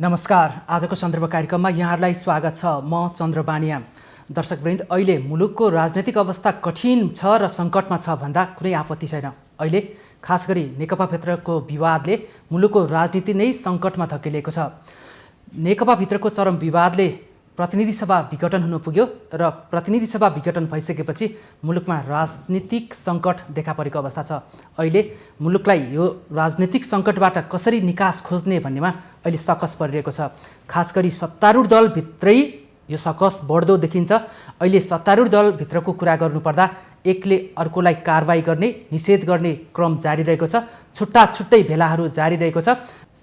नमस्कार। आजको सन्दर्भ कार्यक्रममा यहाँहरूलाई स्वागत छ। म चन्द्र बानिया। दर्शकवृन्द, अहिले मुलुकको राजनैतिक अवस्था कठिन छ र सङ्कटमा छ भन्दा कुनै आपत्ति छैन। अहिले खास गरी नेकपाभित्रको विवादले मुलुकको राजनीति नै सङ्कटमा धकेलिएको छ। नेकपाभित्रको चरम विवादले प्रतिनिधि सभा विघटन हुन पुग्यो र प्रतिनिधि सभा विघटन भइसकेपछि मुलुकमा राजनीतिक सङ्कट देखा परेको अवस्था छ। अहिले मुलुकलाई यो राजनीतिक सङ्कटबाट कसरी निकास खोज्ने भन्नेमा अहिले सकस परिरहेको छ। खास गरी सत्तारूढ दलभित्रै यो सकस बढ्दो देखिन्छ। अहिले सत्तारूढ दलभित्रको कुरा गर्नुपर्दा एकले अर्कोलाई कारबाही गर्ने, निषेध गर्ने क्रम जारी रहेको छ। छुट्टा छुट्टै भेलाहरू जारी रहेको छ।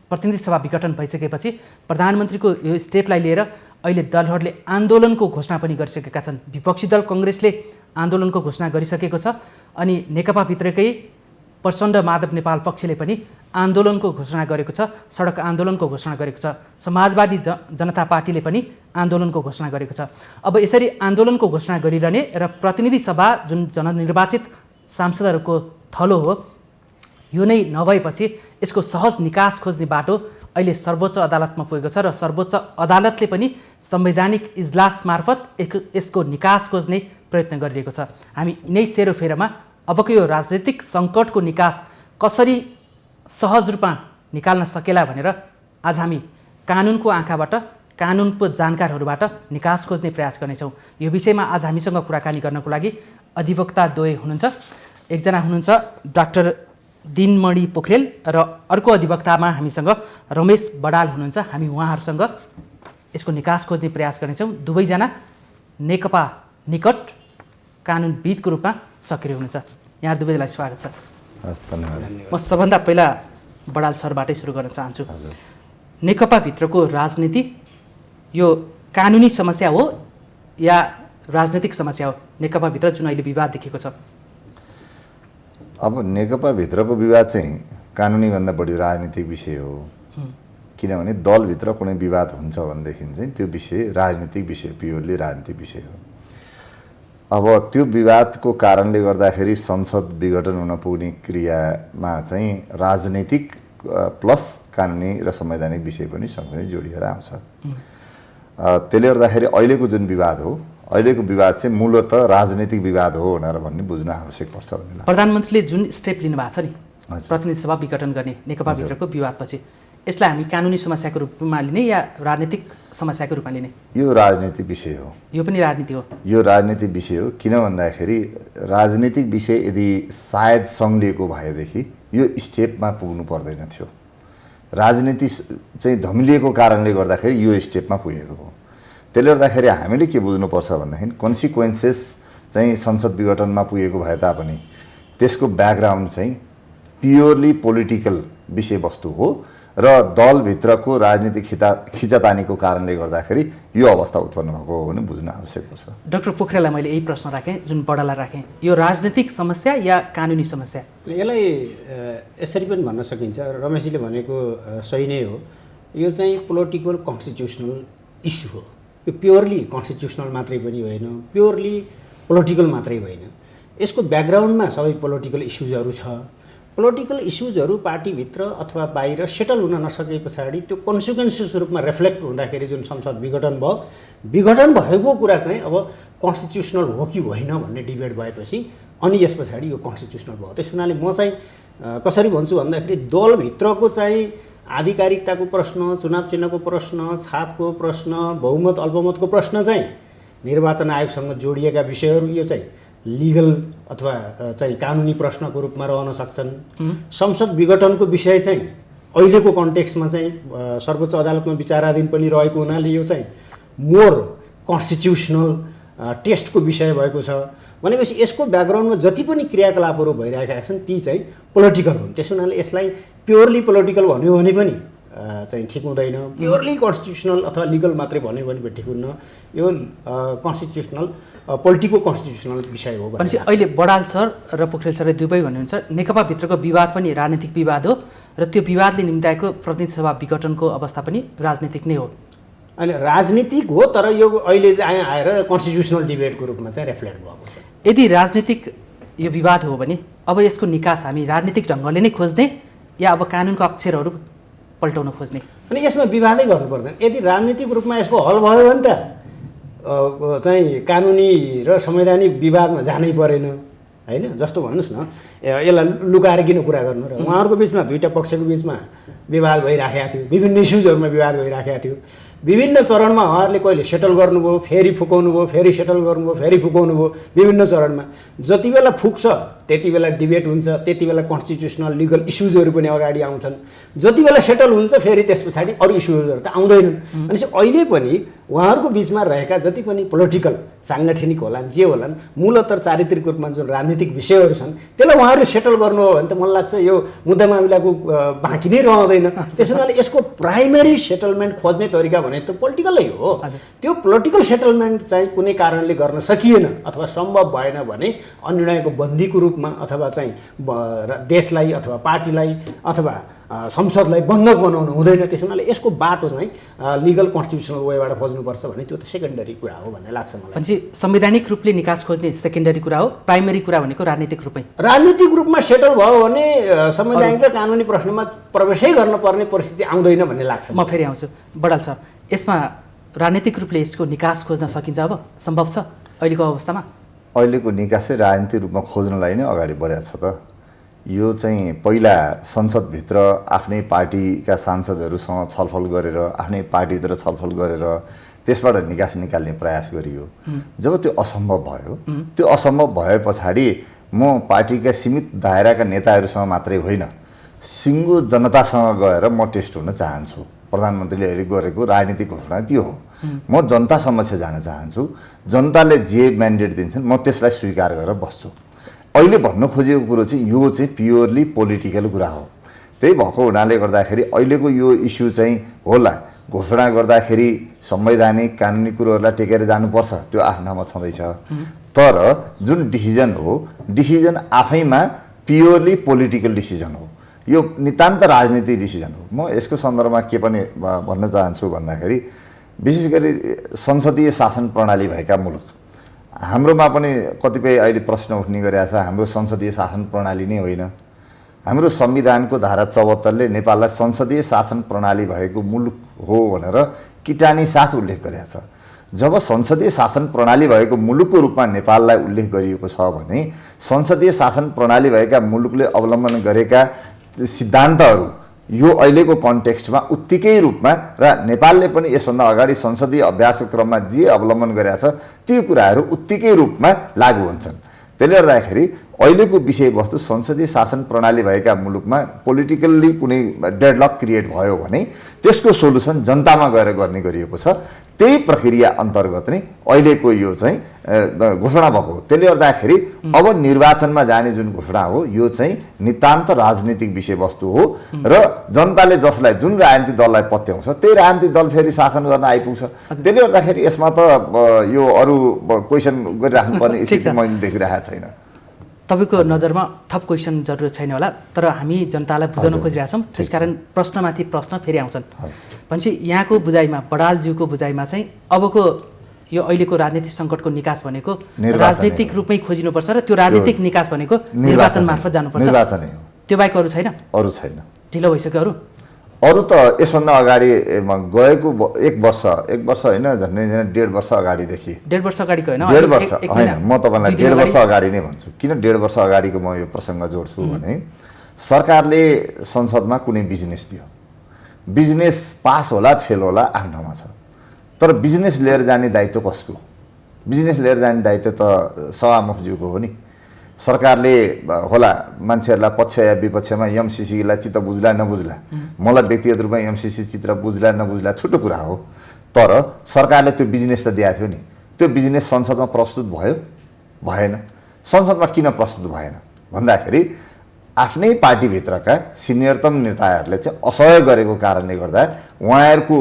प्रतिनिधि सभा विघटन भइसकेपछि प्रधानमन्त्रीको यो स्टेपलाई लिएर अहिले दलहरूले आन्दोलनको घोषणा पनि गरिसकेका छन्। विपक्षी दल कङ्ग्रेसले आन्दोलनको घोषणा गरिसकेको छ अनि नेकपाभित्रकै प्रचण्ड माधव नेपाल पक्षले पनि आन्दोलनको घोषणा गरेको छ, सडक आन्दोलनको घोषणा गरेको छ। समाजवादी जनता पार्टीले पनि आन्दोलनको घोषणा गरेको छ। अब यसरी आन्दोलनको घोषणा गरिरहने र प्रतिनिधि सभा जुन जननिर्वाचित सांसदहरूको थलो हो, यो नै नभएपछि यसको सहज निकास खोज्ने बाटो अहिले सर्वोच्च अदालतमा पुगेको छ र सर्वोच्च अदालतले पनि संवैधानिक इजलास मार्फत यसको निकास खोज्ने प्रयत्न गरिरहेको छ। हामी यिनै सेरोफेरोमा अबको यो राजनीतिक सङ्कटको निकास कसरी सहज रूपमा निकाल्न सकेला भनेर आज हामी कानुनको आँखाबाट, कानुनको जानकारहरूबाट निकास खोज्ने प्रयास गर्नेछौँ। यो विषयमा आज हामीसँग कुराकानी गर्नको लागि अधिवक्ता द्वय हुनुहुन्छ। एकजना हुनुहुन्छ डाक्टर दिनमणि पोखरेल र अर्को अधिवक्तामा हामीसँग रमेश बडाल हुनुहुन्छ। हामी उहाँहरूसँग यसको निकास खोज्ने प्रयास गर्नेछौँ। दुवैजना नेकपा निकट कानुनविदको रूपमा सक्रिय हुनुहुन्छ। यहाँ दुवैलाई स्वागत छ। धन्यवाद। म सबभन्दा पहिला बडाल सरबाटै सुरु गर्न चाहन्छु। नेकपाभित्रको राजनीति यो कानुनी समस्या हो या राजनीतिक समस्या हो? नेकपाभित्र जुन अहिले विवाद देखिएको छ, अब नेकपाभित्रको विवाद चाहिँ कानुनीभन्दा बढी राजनीतिक विषय हो। किनभने दलभित्र कुनै विवाद हुन्छ भनेदेखि चाहिँ त्यो विषय राजनीतिक विषय, प्योरली राजनीतिक विषय हो। अब त्यो विवादको कारणले गर्दाखेरि संसद विघटन हुन पुग्ने क्रियामा चाहिँ राजनीतिक प्लस कानुनी र संवैधानिक विषय पनि सँगसँगै जोडिएर आउँछ। त्यसले गर्दाखेरि अहिलेको जुन विवाद हो, अहिलेको विवाद चाहिँ मूलतः राजनीतिक विवाद हो भनेर भन्ने बुझ्न आवश्यक पर्छ भन्ने लाग्छ। प्रधानमन्त्रीले जुन स्टेप लिनुभएको छ नि, प्रतिनिधि सभा विघटन गर्ने नेकपाभित्रको विवादपछि, यसलाई हामी कानुनी समस्याको रूपमा लिने या राजनीतिक समस्याको रूपमा लिने? यो राजनीतिक विषय हो। यो पनि राजनीति हो? यो राजनीतिक विषय हो। किन भन्दाखेरि राजनीतिक विषय यदि सायद सङ्लिएको भएदेखि यो स्टेपमा पुग्नु पर्दैन थियो। राजनीति चाहिँ धमिलिएको कारणले गर्दाखेरि यो स्टेपमा पुगेको हो। त्यसले गर्दाखेरि हामीले के बुझ्नुपर्छ भन्दाखेरि कन्सिक्वेन्सेस चाहिँ संसद विघटनमा पुगेको भए तापनि त्यसको ब्याकग्राउन्ड चाहिँ प्योरली पोलिटिकल विषयवस्तु हो र दलभित्रको राजनीतिक खिचातानीको कारणले गर्दाखेरि यो अवस्था उत्पन्न भएको हो भने बुझ्न आवश्यक पर्छ। डाक्टर पोखरेललाई मैले यही प्रश्न राखेँ, जुन बडालाई राखेँ, यो राजनीतिक समस्या या कानुनी समस्या? यसलाई यसरी पनि भन्न सकिन्छ, रमेशजीले भनेको सही नै हो। यो चाहिँ पोलिटिकल कन्स्टिट्युसनल इस्यु हो। यो प्योरली कन्स्टिट्युसनल मात्रै पनि होइन, प्योरली पोलिटिकल मात्रै होइन। यसको ब्याकग्राउन्डमा सबै पोलिटिकल इस्युजहरू छ। पोलिटिकल इस्युजहरू पार्टीभित्र अथवा बाहिर सेटल हुन नसके पछाडि त्यो कन्सिक्वेन्सेस रूपमा रिफ्लेक्ट हुँदाखेरि जुन संसद विघटन भयो, विघटन भएको कुरा चाहिँ अब कन्स्टिट्युसनल हो कि होइन भन्ने डिबेट भएपछि अनि यस पछाडि यो कन्स्टिट्युसनल भयो। त्यस हुनाले म चाहिँ कसरी भन्छु भन्दाखेरि दलभित्रको चाहिँ आधिकारिकताको प्रश्न, चुनाव चिन्हको प्रश्न, छापको प्रश्न, बहुमत अल्पमतको प्रश्न चाहिँ निर्वाचन आयोगसँग जोडिएका विषयहरू यो चाहिँ लिगल अथवा चाहिँ कानुनी प्रश्नको रूपमा रहन सक्छन्। संसद विघटनको विषय चाहिँ अहिलेको कन्टेक्स्टमा चाहिँ सर्वोच्च अदालतमा विचाराधीन पनि रहेको हुनाले यो चाहिँ मोर कन्स्टिट्युसनल टेस्टको विषय भएको छ। भनेपछि यसको ब्याकग्राउन्डमा जति पनि क्रियाकलापहरू भइरहेका छन् ती चाहिँ पोलिटिकल हुन्। त्यस हुनाले यसलाई प्योरली पोलिटिकल भन्यो भने पनि चाहिँ ठिक हुँदैन, प्योरली कन्स्टिट्युसनल अथवा लिगल मात्रै भन्यो भने पनि ठिक हुन्न। यो कन्स्टिट्युसनल पोलिटिकल कन्स्टिट्युसनल विषय हो। भनेपछि अहिले बडाल सर र पोखरेल सरले दुवै भन्नुहुन्छ नेकपाभित्रको विवाद पनि राजनीतिक विवाद हो र त्यो विवादले निम्ताएको प्रतिनिधि सभा विघटनको अवस्था पनि राजनीतिक नै हो। अहिले राजनीतिक हो, तर यो अहिले चाहिँ आएर कन्स्टिट्युसनल डिबेटको रूपमा चाहिँ रिफ्लेक्ट भएको छ। यदि राजनीतिक यो विवाद हो भने अब यसको निकास हामी राजनीतिक ढङ्गले नै खोज्ने या अब कानुनको अक्षरहरू पल्टाउन खोज्ने? अनि यसमा विवादै गर्नु पर्दैन। यदि राजनीतिक रूपमा यसको हल भयो भने त चाहिँ कानुनी र संवैधानिक विवादमा जानै परेन होइन। जस्तो भन्नुहोस् न, यसलाई लुकाएर किन कुरा गर्नु र? उहाँहरूको बिचमा दुईवटा पक्षको बिचमा विवाद भइराखेको थियो, विभिन्न इस्युजहरूमा विवाद भइराखेको थियो, विभिन्न चरणमा उहाँहरूले कहिले सेटल गर्नुभयो, फेरि फुकाउनु भयो, फेरि सेटल गर्नुभयो, फेरि फुकाउनु भयो, विभिन्न चरणमा। जति बेला फुक्छ त्यति बेला डिबेट हुन्छ, त्यति बेला कन्स्टिट्युसनल लिगल इस्युजहरू पनि अगाडि आउँछन्। जति बेला सेटल हुन्छ फेरि त्यस पछाडि अरू इस्युजहरू त आउँदैनन्। भनेपछि अहिले पनि उहाँहरूको बिचमा रहेका जति पनि पोलिटिकल साङ्गठनिक होलान् जे होलान् मूलतः चारित्रिक रूपमा जुन राजनीतिक विषयहरू छन् त्यसलाई उहाँहरूले सेटल गर्नु हो भने त मलाई लाग्छ यो मुद्दा मामिलाको बाँकी नै रहँदैन। त्यसो हुनाले यसको प्राइमेरी सेटलमेन्ट खोज्ने तरिका भने त पोलिटिकलै हो। त्यो पोलिटिकल सेटलमेन्ट चाहिँ कुनै कारणले गर्न सकिएन अथवा सम्भव भएन भने अन्यको बन्दीको रूपमा अथवा चाहिँ देशलाई अथवा पार्टीलाई अथवा संसदलाई बन्धक बनाउनु हुँदैन। त्यसो हुनाले यसको बाटो चाहिँ लिगल कन्स्टिट्युसनल वेबाट खोज्नुपर्छ भने त्यो त सेकेन्डरी कुरा हो भन्ने लाग्छ मलाई। भनेपछि संवैधानिक रूपले निकास खोज्ने सेकेन्डरी कुरा हो, प्राइमेरी कुरा भनेको राजनीतिक रूपमै राजनीतिक रूपमा सेटल भयो भने संवैधानिक र कानुनी प्रश्नमा प्रवेशै गर्न पर्ने परिस्थिति आउँदैन भन्ने लाग्छ। म फेरि आउँछु बडाल सर, यसमा राजनीतिक रूपले यसको निकास खोज्न सकिन्छ? अब सम्भव छ अहिलेको अवस्थामा? अहिलेको निकास चाहिँ राजनीतिक रूपमा खोज्नलाई नै अगाडि बढेको छ त। यो चाहिँ पहिला संसदभित्र आफ्नै पार्टीका सांसदहरूसँग छलफल गरेर आफ्नै पार्टीभित्र छलफल गरेर त्यसबाट निकास निकाल्ने प्रयास गरियो। जब त्यो असम्भव भयो, त्यो असम्भव भए पछाडि म पार्टीका सीमित दायराका नेताहरूसँग मात्रै होइन सिङ्गो जनतासँग गएर म टेस्ट हुन चाहन्छु। प्रधानमन्त्रीले अहिले गरेको राजनीतिक घोषणा त्यो हो। म जनता समक्ष जान चाहन्छु, जनताले जे म्यान्डेट दिन्छन् म त्यसलाई स्वीकार गरेर बस्छु। अहिले भन्न खोजेको कुरो चाहिँ यो चाहिँ प्योरली पोलिटिकल कुरा हो। त्यही भएको हुनाले गर्दाखेरि अहिलेको यो इस्यु चाहिँ होला घोषणा गर्दाखेरि संवैधानिक कानुनी कुरोहरूलाई टेकेर जानुपर्छ, त्यो आफ्नो ठाउँमा छँदैछ। तर जुन डिसिजन हो, डिसिजन आफैमा प्योरली पोलिटिकल डिसिजन हो, यो नितान्त राजनीतिक डिसिजन हो। म यसको सन्दर्भमा के पनि भन्न चाहन्छु भन्दाखेरि विशेष गरी संसदीय शासन प्रणाली भएका मुलुक हाम्रोमा पनि कतिपय अहिले प्रश्न उठ्ने गरेको छ। हाम्रो संसदीय शासन प्रणाली नै होइन। हाम्रो संविधानको धारा 74ले नेपाललाई संसदीय शासन प्रणाली भएको मुलुक हो भनेर किटानी साथ उल्लेख गरेको छ। जब संसदीय शासन प्रणाली भएको मुलुकको रूपमा नेपाललाई उल्लेख गरिएको छ भने संसदीय शासन प्रणाली भएका मुलुकले अवलम्बन गरेका सिद्धान्तहरू यो अहिलेको कन्टेक्स्टमा उत्तिकै रूपमा र नेपालले पनि यसभन्दा अगाडि संसदीय अभ्यासको क्रममा जे अवलम्बन गरेका छ ती कुराहरू उत्तिकै रूपमा लागू हुन्छन्। त्यसले गर्दाखेरि अहिलेको विषयवस्तु संसदीय शासन प्रणाली भएका मुलुकमा पोलिटिकल्ली कुनै डेडलक क्रिएट भयो भने त्यसको सोलुसन जनतामा गएर गर्ने गरिएको छ। त्यही प्रक्रिया अन्तर्गत नै अहिलेको यो चाहिँ घोषणा भएको हो। त्यसले गर्दाखेरि अब निर्वाचनमा जाने जुन घोषणा हो यो चाहिँ नितान्त राजनीतिक विषयवस्तु हो र जनताले जसलाई जुन राजनीतिक दललाई पत्याउँछ त्यही राजनीतिक दल फेरि शासन गर्न आइपुग्छ। त्यसले गर्दाखेरि यसमा त यो अरू क्वेसन गरिराख्नुपर्ने स्थिति मैले देखिरहेको छैन। तपाईँको नजरमा थप क्वेसन जरुरत छैन होला, तर हामी जनतालाई बुझाउन खोजिरहेका छौँ, त्यसकारण प्रश्नमाथि प्रश्न फेरि आउँछन्। भनेपछि यहाँको बुझाइमा, बडालज्यूको बुझाइमा चाहिँ अबको यो अहिलेको राजनीतिक सङ्कटको निकास भनेको राजनीतिक रूपमै खोजिनुपर्छ र त्यो राजनीतिक निकास भनेको निर्वाचन मार्फत जानुपर्छ। त्यो बाहेक अरू छैन? अरू छैन। ढिलो भइसक्यो अरू त यसभन्दा अगाडि गएको एक वर्ष होइन झन्डै 1.5 वर्ष अगाडिदेखि। 1.5 वर्ष अगाडिको होइन, 1.5 वर्ष होइन, म तपाईँलाई 1.5 वर्ष अगाडि नै भन्छु। किन 1.5 वर्ष अगाडिको म यो प्रसङ्ग जोड्छु भने सरकारले संसदमा कुनै बिजनेस दियो, बिजनेस पास होला फेल होला आफ्नो ठाउँमा छ, तर बिजनेस लिएर जाने दायित्व कसको? बिजनेस लिएर जाने दायित्व त सभामुखज्यूको हो नि। सरकारले होला मान्छेहरूलाई पक्ष या विपक्षमा एमसिसीलाई चित्त बुझ्ला नबुझ्ला, मलाई व्यक्तिगत रूपमा एमसिसी चित्र बुझ्ला नबुझ्ला छुट्टो कुरा हो, तर सरकारले त्यो बिजनेस त दिएको थियो नि। त्यो बिजनेस संसदमा प्रस्तुत भयो? भएन। संसदमा किन प्रस्तुत भएन भन्दाखेरि आफ्नै पार्टीभित्रका सिनियरतम नेताहरूले चाहिँ असहयोग गरेको कारणले गर्दा उहाँहरूको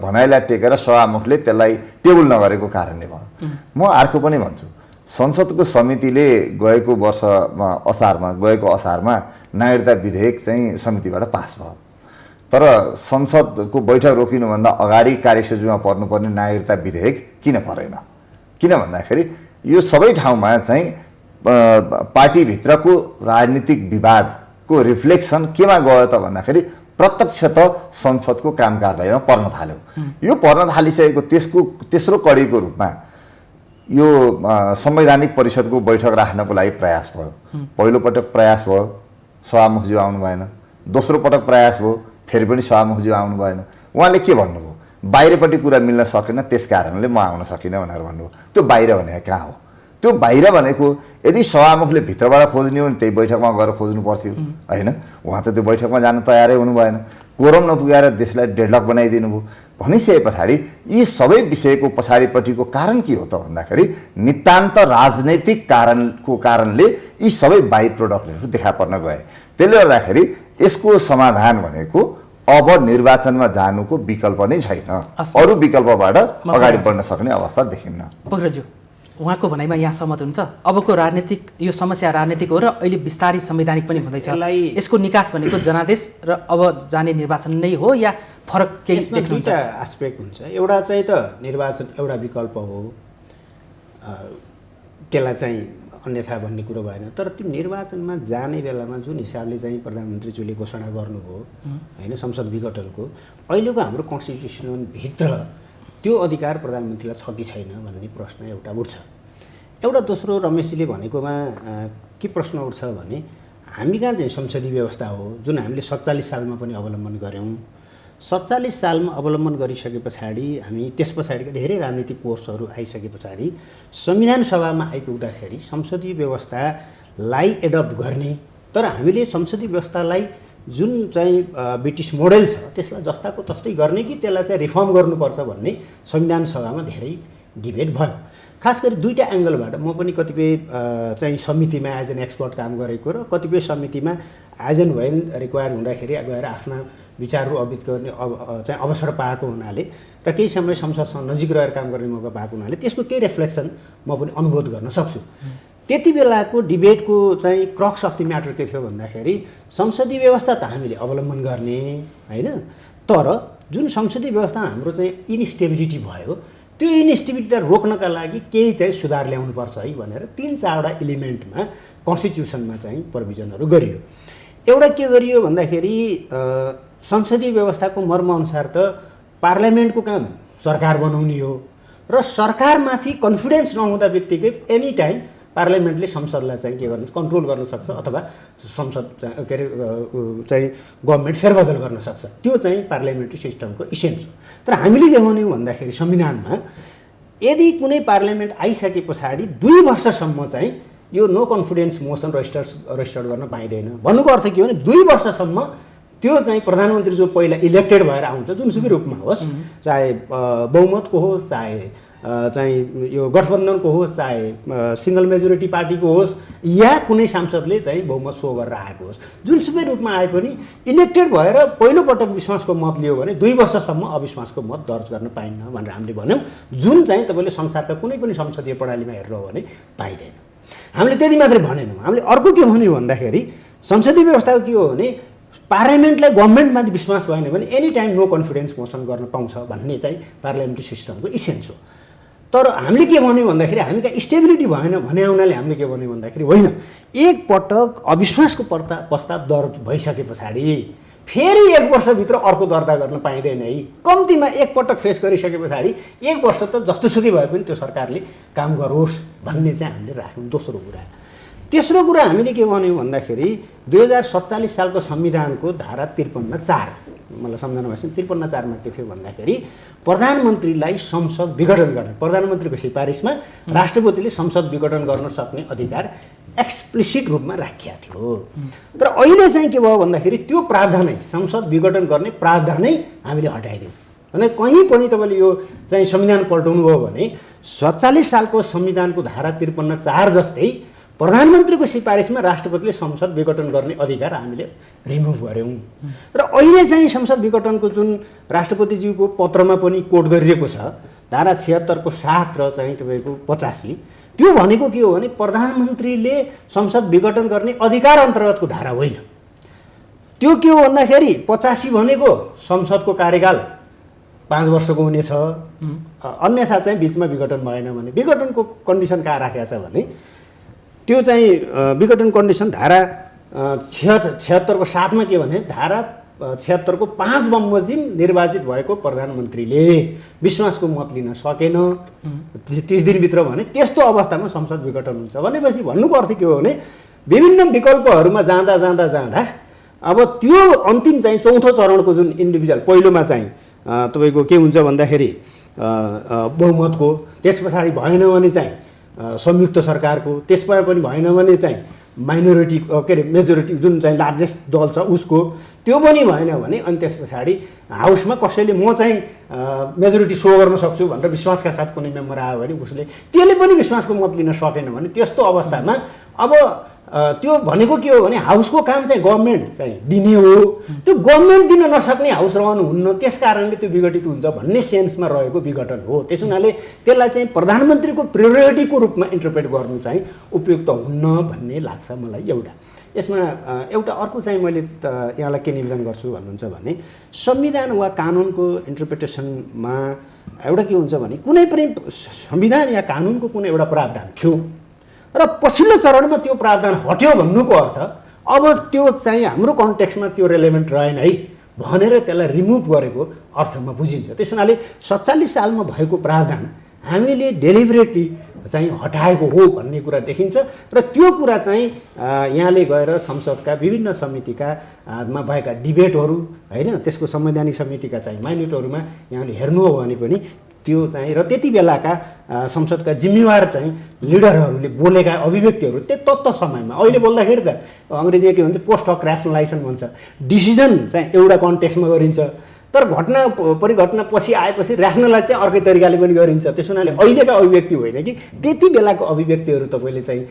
भनाइलाई टेकेर सभामुखले त्यसलाई टेबल नगरेको कारणले भयो। म अर्को पनि भन्छु, संसदको समितिले गएको असारमा नागरिकता विधेयक चाहिँ समितिबाट पास भयो, तर संसदको बैठक रोकिनुभन्दा अगाडि कार्यसूचीमा पर्नुपर्ने नागरिकता विधेयक किन परेन? किन भन्दाखेरि यो सबै ठाउँमा चाहिँ पार्टीभित्रको राजनीतिक विवादको रिफ्लेक्सन केमा गयो त भन्दाखेरि प्रत्यक्ष त संसदको काम कारबाहीमा पर्न थाल्यो। यो पर्न थालिसकेको त्यसको तेस्रो कडीको रूपमा यो संवैधानिक परिषदको बैठक राख्नको लागि प्रयास भयो। पहिलोपटक प्रयास भयो, सभामुखज्यू आउनु भएन। दोस्रो पटक प्रयास भयो, फेरि पनि सभामुखज्यू आउनु भएन। उहाँले के भन्नुभयो, बाहिरपट्टि कुरा मिल्न सकेन त्यस कारणले म आउन सकिनँ भनेर भन्नुभयो। त्यो बाहिर भनेको कहाँ हो? त्यो बाहिर भनेको यदि सभामुखले भित्रबाट खोज्ने हो भने त्यही बैठकमा गएर खोज्नु पर्थ्यो होइन। उहाँ त त्यो बैठकमा जान तयारै हुनु भएन। कोरम नपुगाएर देशलाई डेडलक बनाइदिनु भयो। भनिसके पछाडि यी सबै विषयको पछाडिपट्टिको कारण के हो त भन्दाखेरि नितान्त राजनैतिक कारणले यी सबै बाइ प्रोडक्टहरू देखा पर्न गए। त्यसले गर्दाखेरि यसको समाधान भनेको अब निर्वाचनमा जानुको विकल्प नै छैन। अरू विकल्पबाट अगाडि बढ्न सक्ने अवस्था देखिन्न। पोखरेलज्यू, उहाँको भनाइमा यहाँ सहमत हुन्छ? अबको राजनीतिक यो समस्या राजनीतिक हो र अहिले बिस्तारै संवैधानिक पनि हुँदैछ। यसको निकास भनेको जनादेश र अब जाने निर्वाचन नै हो या फरक केही देख्नुहुन्छ? दुईटा एस्पेक्ट हुन्छ। एउटा चाहिँ त निर्वाचन एउटा विकल्प हो, त्यसलाई चाहिँ अन्यथा भन्ने कुरो भएन। तर त्यो निर्वाचनमा जाने बेलामा जुन हिसाबले चाहिँ प्रधानमन्त्रीज्यूले घोषणा गर्नुभयो होइन संसद विघटनको, अहिलेको हाम्रो कन्स्टिट्युसनभित्र त्यो अधिकार प्रधानमन्त्रीलाई छ कि छैन भन्ने प्रश्न एउटा उठ्छ। एउटा दोस्रो रमेशजीले भनेकोमा के प्रश्न उठ्छ भने हामी कहाँ चाहिँ संसदीय व्यवस्था हो जुन हामीले 47 सालमा पनि अवलम्बन गऱ्यौँ। 47 सालमा अवलम्बन गरिसके पछाडि हामी त्यस पछाडिका धेरै राजनीतिक कोर्सहरू आइसके पछाडि संविधान सभामा आइपुग्दाखेरि संसदीय व्यवस्थालाई एडप्ट गर्ने, तर हामीले संसदीय व्यवस्थालाई जुन चाहिँ ब्रिटिस मोडेल छ त्यसलाई जस्ताको तस्तै गर्ने कि त्यसलाई चाहिँ रिफर्म गर्नुपर्छ भन्ने संविधान सभामा धेरै डिबेट भयो। खास गरी दुईटा एङ्गलबाट म पनि कतिपय चाहिँ समितिमा एज एन एक्सपर्ट काम गरेको र कतिपय समितिमा एज एन वेन रिक्वायर्ड हुँदाखेरि गएर आफ्ना विचारहरू अवगत गर्ने चाहिँ अवसर पाएको हुनाले र केही समय संसदसँग नजिक रहेर काम गर्ने मौका पाएको हुनाले त्यसको केही रिफ्लेक्सन म पनि अनुभव गर्न सक्छु। त्यति बेलाको डिबेटको चाहिँ क्रक्स अफ द म्याटर के थियो भन्दाखेरि संसदीय व्यवस्था त हामीले अवलम्बन गर्ने होइन, तर जुन संसदीय व्यवस्था हाम्रो चाहिँ इन्स्टेबिलिटी भयो त्यो इन्स्टेबिलिटीलाई रोक्नका लागि केही चाहिँ सुधार ल्याउनुपर्छ है भनेर 3-4वटा इलिमेन्टमा कन्स्टिट्युसनमा चाहिँ प्रोभिजनहरू गरियो। एउटा के गरियो भन्दाखेरि संसदीय व्यवस्थाको मर्मअनुसार त पार्लियामेन्टको काम सरकार बनाउने हो र सरकारमाथि कन्फिडेन्स नहुँदा बित्तिकै एनी टाइम पार्लियामेन्टले संसदलाई चाहिँ के गर्न कन्ट्रोल गर्न सक्छ अथवा संसद के अरे चाहिँ गभर्मेन्ट फेरबदल गर्न सक्छ। त्यो चाहिँ पार्लियामेन्ट्री सिस्टमको इसेन्स हो। तर हामीले के भन्यौँ भन्दाखेरि संविधानमा यदि कुनै पार्लियामेन्ट आइसके पछाडि 2 वर्षसम्म चाहिँ यो नो कन्फिडेन्स मोसन रजिस्टर गर्न पाइँदैन। भन्नुको अर्थ के हो भने 2 वर्षसम्म त्यो चाहिँ प्रधानमन्त्री जो पहिला इलेक्टेड भएर आउँछ जुनसुकै रूपमा होस्, चाहे बहुमतको होस्, चाहे चाहिँ यो गठबन्धनको होस्, चाहे सिङ्गल मेजोरिटी पार्टीको होस् या कुनै सांसदले चाहिँ बहुमत सो गरेर आएको होस्, जुनसुकै रूपमा आए पनि इलेक्टेड भएर पहिलोपटक विश्वासको मत लियो भने 2 वर्षसम्म अविश्वासको मत दर्ज गर्न पाइन्न भनेर हामीले भन्यौँ। जुन चाहिँ तपाईँले संसारका कुनै पनि संसदीय प्रणालीमा हेर्नु हो भने पाइँदैन। हामीले त्यति मात्रै भनेनौँ। हामीले अर्को के भन्यौँ भन्दाखेरि संसदीय व्यवस्था के हो भने पार्लियामेन्टलाई गभर्मेन्टमाथि विश्वास भएन भने any time no confidence motion गर्न पाउँछ भन्ने चाहिँ पार्लियामेन्ट्री सिस्टमको इसेन्स हो। तर हामीले के भन्यौँ भन्दाखेरि हामी कहाँ स्टेबिलिटी भएन भने हुनाले हामीले के भन्यौँ भन्दाखेरि होइन, एक पटक अविश्वासको प्रस्ताव दर्ज भइसके पछाडि फेरि 1 वर्षभित्र अर्को दर्ता गर्न पाइँदैन है। कम्तीमा एक पटक फेस गरिसके पछाडि 1 वर्ष त जस्तोसुकै भए पनि त्यो सरकारले काम गरोस् भन्ने चाहिँ हामीले राख्यौँ। दोस्रो कुरा। तेस्रो कुरा हामीले के भन्यौँ भन्दाखेरि 2047 सालको संविधानको धारा 53(4) मलाई सम्झना भएछ 53(4) मा के थियो भन्दाखेरि प्रधानमन्त्रीलाई संसद विघटन गर्ने, प्रधानमन्त्रीको सिफारिसमा राष्ट्रपतिले संसद विघटन गर्न सक्ने अधिकार एक्सप्लिसिट रूपमा राखिएको थियो। तर अहिले चाहिँ के भयो भन्दाखेरि त्यो प्रावधानै संसद विघटन गर्ने प्रावधानै हामीले हटाइदियौँ। भने कहीँ पनि तपाईँले यो चाहिँ संविधान पल्टाउनु भयो भने 47 सालको संविधानको धारा 53(4) जस्तै प्रधानमन्त्रीको सिफारिसमा राष्ट्रपतिले संसद विघटन गर्ने अधिकार हामीले रिमुभ गऱ्यौँ। र अहिले चाहिँ संसद विघटनको जुन राष्ट्रपतिज्यूको पत्रमा पनि कोट गरिएको छ धारा 76 को 7 र चाहिँ तपाईँको 85, त्यो भनेको के हो भने प्रधानमन्त्रीले संसद विघटन गर्ने अधिकार अन्तर्गतको धारा होइन। त्यो के हो भन्दाखेरि 85 भनेको संसदको कार्यकाल 5 वर्षको हुनेछ, अन्यथा चाहिँ बिचमा विघटन भएन भने विघटनको कन्डिसन कहाँ राखेको छ भने त्यो चाहिँ विघटन कन्डिसन धारा 76 को 7 मा के भने धारा 1976 को 5 बमोजिम निर्वाचित भएको प्रधानमन्त्रीले विश्वासको मत लिन सकेन 30 दिनभित्र भने त्यस्तो अवस्थामा संसद विघटन हुन्छ भनेपछि भन्नुको अर्थ के हो भने विभिन्न विकल्पहरूमा जाँदा जाँदा जाँदा अब त्यो अन्तिम चाहिँ चौथो चरणको जुन इन्डिभिजुअल पहिलोमा चाहिँ तपाईँको के हुन्छ भन्दाखेरि बहुमतको, त्यस पछाडि भएन भने चाहिँ संयुक्त सरकारको, त्यसमा पनि भएन भने चाहिँ माइनोरिटी के अरे मेजोरिटी जुन चाहिँ लार्जेस्ट दल छ उसको, त्यो पनि भएन भने अनि त्यस पछाडि हाउसमा कसैले म चाहिँ मेजोरिटी सो गर्न सक्छु भनेर विश्वासका साथ कुनै मेम्बर आयो भने उसले त्यसले पनि विश्वासको मत लिन सकेन भने त्यस्तो अवस्थामा अब त्यो भनेको के हो भने हाउसको काम चाहिँ गभर्मेन्ट चाहिँ दिने हो, त्यो गभर्मेन्ट दिन नसक्ने हाउस रहनु हुन्न, त्यस कारणले त्यो विघटित हुन्छ भन्ने सेन्समा रहेको विघटन हो। त्यस हुनाले त्यसलाई चाहिँ प्रधानमन्त्रीको प्रियोरिटीको रूपमा इन्टरप्रेट गर्नु चाहिँ उपयुक्त हुन्न भन्ने लाग्छ मलाई। एउटा यसमा एउटा अर्को चाहिँ मैले यहाँलाई के निवेदन गर्छु भन्नुहुन्छ भने संविधान वा कानुनको इन्टरप्रिटेसनमा एउटा के हुन्छ भने कुनै पनि संविधान या कानुनको कुनै एउटा प्रावधान थियो र पछिल्लो चरणमा त्यो प्रावधान हट्यो भन्नुको अर्थ अब त्यो चाहिँ हाम्रो कन्टेक्स्टमा त्यो रेलेभेन्ट रहेन है भनेर त्यसलाई रिमुभ गरेको अर्थमा बुझिन्छ। त्यस हुनाले 47 सालमा भएको प्रावधान हामीले डेलिभरेटली चाहिँ हटाएको हो भन्ने कुरा देखिन्छ र त्यो कुरा चाहिँ यहाँले गएर संसदका विभिन्न समितिका मा भएका डिबेटहरू होइन त्यसको संवैधानिक समितिका चाहिँ माइनोटहरूमा यहाँले हेर्नु हो भने पनि त्यो चाहिँ र त्यति बेलाका संसदका जिम्मेवार चाहिँ लिडरहरूले बोलेका अभिव्यक्तिहरू तत्त समयमा अहिले बोल्दाखेरि त अङ्ग्रेजीमा के भन्छ पोस्ट हक ऱ्यासनलाइजेसन भन्छ, डिसिजन चाहिँ एउटा कन्टेक्स्टमा गरिन्छ तर घटना परिघटना पछि आएपछि ऱ्यासनलाइज चाहिँ अर्कै तरिकाले पनि गरिन्छ। त्यस हुनाले अहिलेका अभिव्यक्ति होइन कि त्यति बेलाको अभिव्यक्तिहरू तपाईँले चाहिँ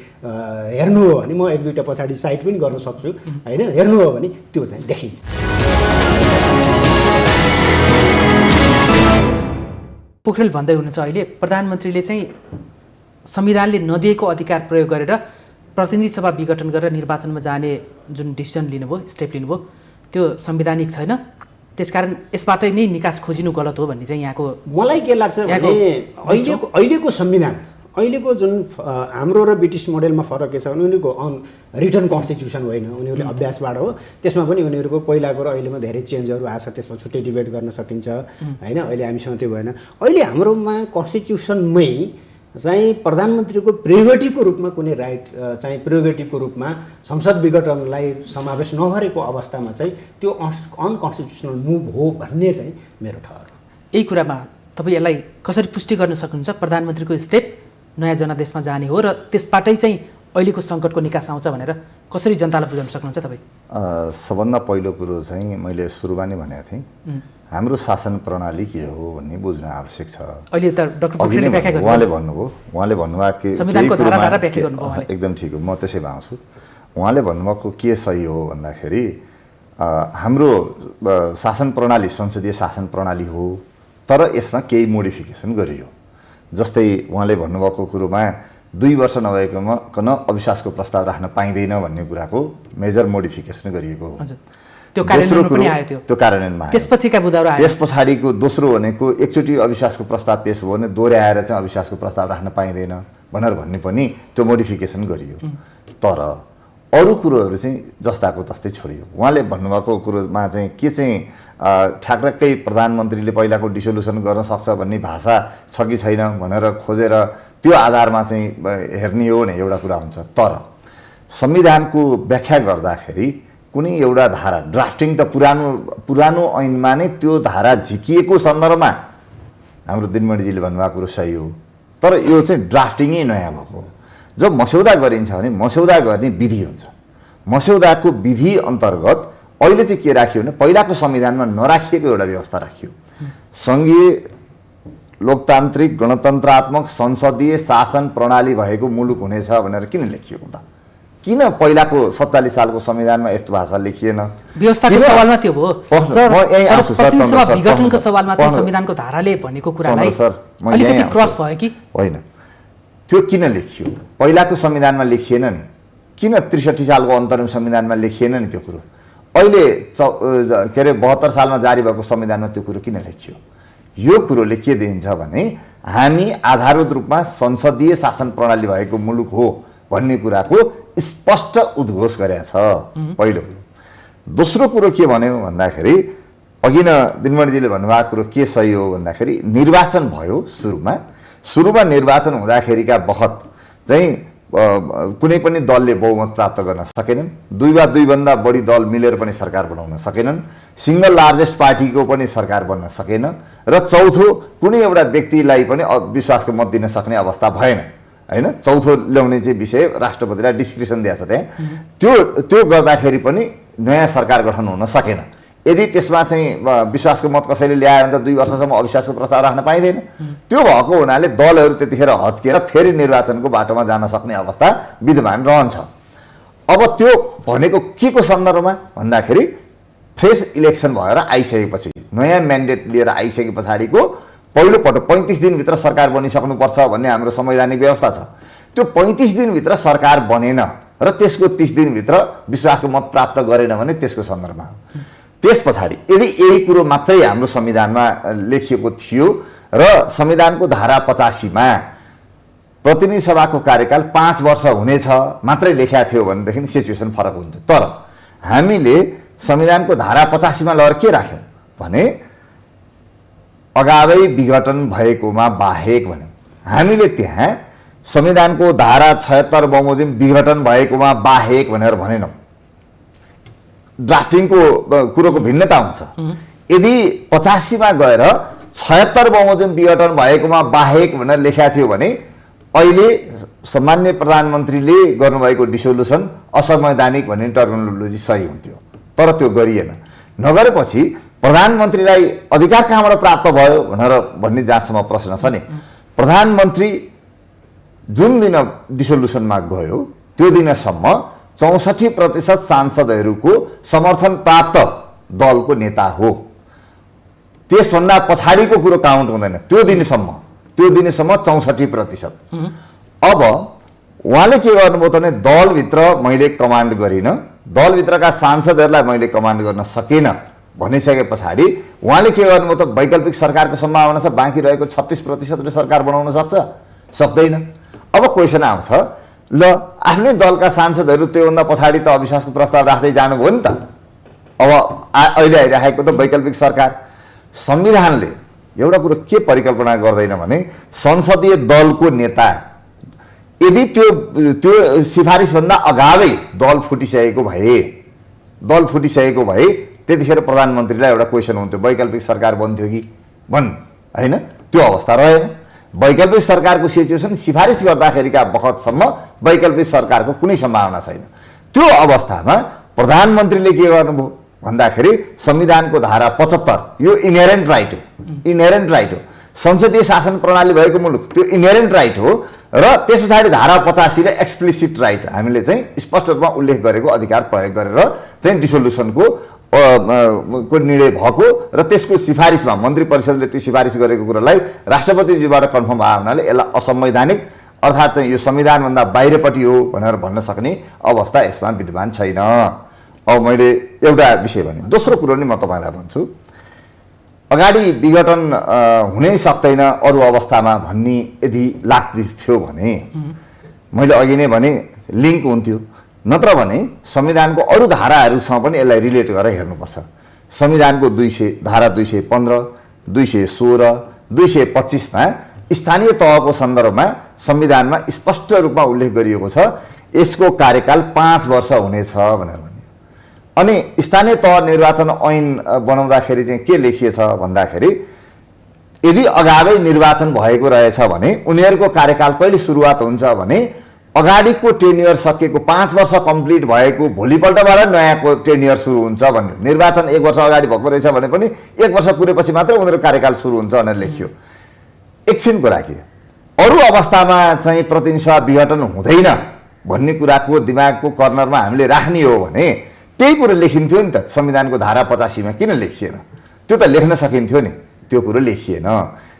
हेर्नु हो भने म एक दुईवटा पछाडि साइट पनि गर्न सक्छु होइन, हेर्नु हो भने त्यो चाहिँ देखिन्छ। पोखरेल भन्दै हुनुहुन्छ अहिले प्रधानमन्त्रीले चाहिँ संविधानले नदिएको अधिकार प्रयोग गरेर प्रतिनिधि सभा विघटन गरेर निर्वाचनमा जाने जुन डिसिजन लिनुभयो, स्टेप लिनुभयो त्यो संवैधानिक छैन, त्यसकारण यसबाटै नै निकास खोजिनु गलत हो भन्ने चाहिँ यहाँको मलाई के लाग्छ भने अहिलेको संविधान अहिलेको जुन हाम्रो र ब्रिटिस मोडेलमा फरक के छ भने उनीहरूको रिटर्न कन्स्टिट्युसन होइन, उनीहरूले अभ्यासबाट हो। त्यसमा पनि उनीहरूको पहिलाको र अहिलेमा धेरै चेन्जहरू आएको छ, त्यसमा छुट्टै डिबेट गर्न सकिन्छ होइन। अहिले हामीसँग त्यो भएन। अहिले हाम्रोमा कन्स्टिट्युसनमै चाहिँ प्रधानमन्त्रीको प्रियोरिटीको रूपमा कुनै राइट चाहिँ प्रियोरिटीको रूपमा संसद विघटनलाई समावेश नगरेको अवस्थामा चाहिँ त्यो अनकन्स्टिट्युसनल मुभ हो भन्ने चाहिँ मेरो ठहर हो। यही कुरामा तपाईँ यसलाई कसरी पुष्टि गर्न सक्नुहुन्छ? प्रधानमन्त्रीको स्टेप नयाँ जनादेशमा जाने हो र त्यसबाटै चाहिँ अहिलेको सङ्कटको निकास आउँछ भनेर कसरी जनतालाई बुझाउन सक्नुहुन्छ तपाईँ? सबभन्दा पहिलो कुरो चाहिँ मैले सुरुमा नै भनेको थिएँ, हाम्रो शासन प्रणाली के हो भन्ने बुझ्न आवश्यक छ। अहिले त डाक्टर पोखरेलले व्याख्या गर्नुभयो, उहाँले भन्नुभयो कि संविधानको धारा व्याख्या गर्नुभयो, एकदम ठिक हो, म त्यसैमा आउँछु। उहाँले भन्नुभएको के सही हो भन्दाखेरि हाम्रो शासन प्रणाली संसदीय शासन प्रणाली हो तर यसमा केही मोडिफिकेसन गरियो। जस्तै उहाँले भन्नुभएको कुरोमा 2 वर्ष नभएकोमा अविश्वासको प्रस्ताव राख्न पाइँदैन भन्ने कुराको मेजर मोडिफिकेसन गरिएको हो। त्यो कार्यान्वयनमा पनि आयो, त्यो कार्यान्वयनमा त्यसपछिका बुदाहरू आयो। त्यस पछाडिको दोस्रो भनेको एकचोटि अविश्वासको प्रस्ताव पेश भयो भने दोहोऱ्याएर चाहिँ अविश्वासको प्रस्ताव राख्न पाइँदैन भनेर भन्ने पनि त्यो मोडिफिकेसन गरियो। तर अरू कुरोहरू चाहिँ जस्ताको तस्तै छोडियो। उहाँले भन्नुभएको कुरोमा चाहिँ के चाहिँ ठ्याक्कै प्रधानमन्त्रीले पहिलाको डिसोल्युसन गर्न सक्छ भन्ने भाषा छ कि छैन भनेर खोजेर त्यो आधारमा चाहिँ हेर्ने हो भने एउटा कुरा हुन्छ। तर संविधानको व्याख्या गर्दाखेरि कुनै एउटा धारा ड्राफ्टिङ त पुरानो ऐनमा नै त्यो धारा झिकिएको सन्दर्भमा हाम्रो दिनमणिजीले भन्नुभएको कुरो सही हो, तर यो चाहिँ ड्राफ्टिङै नयाँ भएको। जब मस्यौदा गरिन्छ भने मस्यौदा गर्ने विधि हुन्छ। मस्यौदाको विधि अन्तर्गत अहिले चाहिँ के राखियो भने पहिलाको संविधानमा नराखिएको एउटा व्यवस्था राखियो। सङ्घीय लोकतान्त्रिक गणतन्त्रात्मक संसदीय शासन प्रणाली भएको मुलुक हुनेछ भनेर किन लेखिएको त? किन पहिलाको 47 सालको संविधानमा यस्तो भाषा लेखिएन? व्यवस्थाको सवालमा त्यो भयो। विघटनको सवालमा चाहिँ संविधानको धाराले भनेको कुरालाई अलिकति क्रस भयो कि होइन? त्यो किन लेखियो? पहिलाको संविधानमा लेखिएन नि? किन 63 सालको अन्तरिम संविधानमा लेखिएन नि त्यो कुरो? अहिले के अरे 72 सालमा जारी भएको संविधानमा त्यो कुरो किन लेखियो? यो कुरोले के दिन्छ भने हामी आधारभूत रूपमा संसदीय शासन प्रणाली भएको मुलुक हो भन्ने कुराको स्पष्ट उद्घोष गरेको छ पहिलो कुरो। दोस्रो कुरो के भन्यो भन्दाखेरि अघि न दिनमणिजीले भन्नुभएको कुरो के सही हो भन्दाखेरि निर्वाचन भयो सुरुमा निर्वाचन हुँदाखेरिका बखत चाहिँ कुनै पनि दलले बहुमत प्राप्त गर्न सकेनन्, दुई वा दुईभन्दा बढी दल मिलेर पनि सरकार बनाउन सकेनन्, सिङ्गल लार्जेस्ट पार्टीको पनि सरकार बन्न सकेन र चौथो कुनै एउटा व्यक्तिलाई पनि विश्वासको मत दिन सक्ने अवस्था भएन हैन। चौथो ल्याउने चाहिँ विषय राष्ट्रपतिलाई डिस्क्रिप्सन दिएको छ त्यहाँ। त्यो गर्दाखेरि पनि नयाँ सरकार गठन हुन सकेन। यदि त्यसमा चाहिँ विश्वासको मत कसैले ल्यायो भने त 2 वर्षसम्म अविश्वासको प्रस्ताव राख्न पाइँदैन। त्यो भएको हुनाले दलहरू त्यतिखेर हच्किएर फेरि निर्वाचनको बाटोमा जान सक्ने अवस्था विद्यमान रहन्छ। अब त्यो भनेको के को सन्दर्भमा भन्दाखेरि फ्रेस इलेक्सन भएर आइसकेपछि, नयाँ म्यान्डेट लिएर आइसके पछाडिको पहिलोपटक 35 दिनभित्र सरकार बनिसक्नुपर्छ भन्ने हाम्रो संवैधानिक व्यवस्था छ। त्यो 35 दिनभित्र सरकार बनेन र त्यसको 30 दिनभित्र विश्वासको मत प्राप्त गरेन भने त्यसको सन्दर्भमा हो। त्यस पछाडि यदि यही कुरो मात्रै हाम्रो संविधानमा लेखिएको थियो र संविधानको धारा 85 मा प्रतिनिधि सभाको कार्यकाल 5 वर्ष हुनेछ मात्रै लेखिएको थियो भनेदेखि सिचुएसन फरक हुन्थ्यो। तर हामीले संविधानको धारा 85 मा लगेर के राख्यौँ भने अगावै विघटन भएकोमा बाहेक भन्यौँ। हामीले त्यहाँ संविधानको धारा 76 बमोजिम विघटन भएकोमा बाहेक भनेर भनेनौँ। ड्राफ्टिङको कुरोको भिन्नता हुन्छ। यदि 85 मा गएर 76 बमोजिम विघटन भएकोमा बाहेक भनेर लेखेको थियो भने अहिले सम्माननीय प्रधानमन्त्रीले गर्नुभएको डिसोल्युसन असंवैधानिक भन्ने टर्मिनोलोजी सही हुन्थ्यो। तर त्यो गरिएन। नगरेपछि प्रधानमन्त्रीलाई अधिकार कहाँबाट प्राप्त भयो भनेर भन्ने जहाँसम्म प्रश्न छ नि, प्रधानमन्त्री जुन दिन डिसोल्युसनमा गयो त्यो दिनसम्म 64% सांसदहरूको समर्थन प्राप्त दलको नेता हो। त्यसभन्दा पछाडिको कुरो काउन्ट हुँदैन। त्यो दिनसम्म 64%। अब उहाँले के गर्नुभयो भने दलभित्र मैले कमान्ड गरिनँ, दलभित्रका सांसदहरूलाई मैले कमान्ड गर्न सकेन भनिसके पछाडि उहाँले के गर्नुभयो त वैकल्पिक सरकारको सम्भावना छ, बाँकी रहेको 36%ले सरकार बनाउन सक्छ, सक्दैन। अब क्वेसन आउँछ, ल आफ्नै दलका सांसदहरू त्योभन्दा पछाडि त अविश्वासको प्रस्ताव राख्दै जानुभयो नि त। अब अहिले आइरहेको त वैकल्पिक सरकार। संविधानले एउटा कुरो के परिकल्पना गर्दैन भने संसदीय दलको नेता यदि त्यो सिफारिसभन्दा अगावै दल फुटिसकेको भए त्यतिखेर प्रधानमन्त्रीलाई एउटा क्वेसन हुन्थ्यो, वैकल्पिक सरकार बन्थ्यो कि भन् हैन। त्यो अवस्था रहेन। वैकल्पिक सरकारको सिचुएसन सिफारिस गर्दाखेरिका बखतसम्म वैकल्पिक सरकारको कुनै सम्भावना छैन। त्यो अवस्थामा प्रधानमन्त्रीले के गर्नुभयो भन्दाखेरि संविधानको धारा 75 यो इनहेरेन्ट राइट हो, संसदीय शासन प्रणाली भएको मुलुक त्यो इनहेरेन्ट राइट हो। र त्यस पछाडि धारा 85 ले एक्सप्लिसिट राइट हामीले चाहिँ स्पष्ट रूपमा उल्लेख गरेको अधिकार प्रयोग गरेर चाहिँ डिसोल्युसनको निर्णय भएको र त्यसको सिफारिसमा मन्त्री परिषदले त्यो सिफारिस गरेको कुरालाई राष्ट्रपतिज्यूबाट कन्फर्म भयो हुनाले यसलाई असंवैधानिक अर्थात् चाहिँ यो संविधानभन्दा बाहिरपट्टि हो भनेर भन्न सक्ने अवस्था यसमा विद्यमान छैन। अब मैले एउटा विषय भने दोस्रो कुरो नि म तपाईँलाई भन्छु, अगाडि विघटन हुनै सक्दैन अरू अवस्थामा भन्ने यदि लाग्थ्यो भने मैले अघि नै भने लिङ्क हुन्थ्यो। नत्र भने संविधानको अरू धाराहरूसँग पनि यसलाई रिलेट गरेर हेर्नुपर्छ। संविधानको धारा 215, 216, 225 मा स्थानीय तहको सन्दर्भमा संविधानमा स्पष्ट रूपमा उल्लेख गरिएको छ यसको कार्यकाल 5 वर्ष हुनेछ भनेर भन्यो। अनि स्थानीय तह निर्वाचन ऐन बनाउँदाखेरि चाहिँ के लेखिएछ भन्दाखेरि यदि अगावै निर्वाचन भएको रहेछ भने उनीहरूको कार्यकाल कहिले सुरुवात हुन्छ भने अगाडिको टेन्युर सकेको 5 वर्ष कम्प्लिट भएको भोलिपल्टबाट नयाँको टेन्युर सुरु हुन्छ भन्यो। निर्वाचन 1 वर्ष अगाडि भएको रहेछ भने पनि 1 वर्ष पुगेपछि मात्रै उनीहरूको कार्यकाल सुरु हुन्छ भनेर लेखियो। एकछिनको लागि अरू अवस्थामा चाहिँ प्रतिनिधि सभा विघटन हुँदैन भन्ने कुराको दिमागको कर्नरमा हामीले राख्ने हो भने त्यही कुरो लेखिन्थ्यो नि त। संविधानको धारा 85 मा किन लेखिएन? त्यो त लेख्न सकिन्थ्यो नि, त्यो कुरो लेखिएन।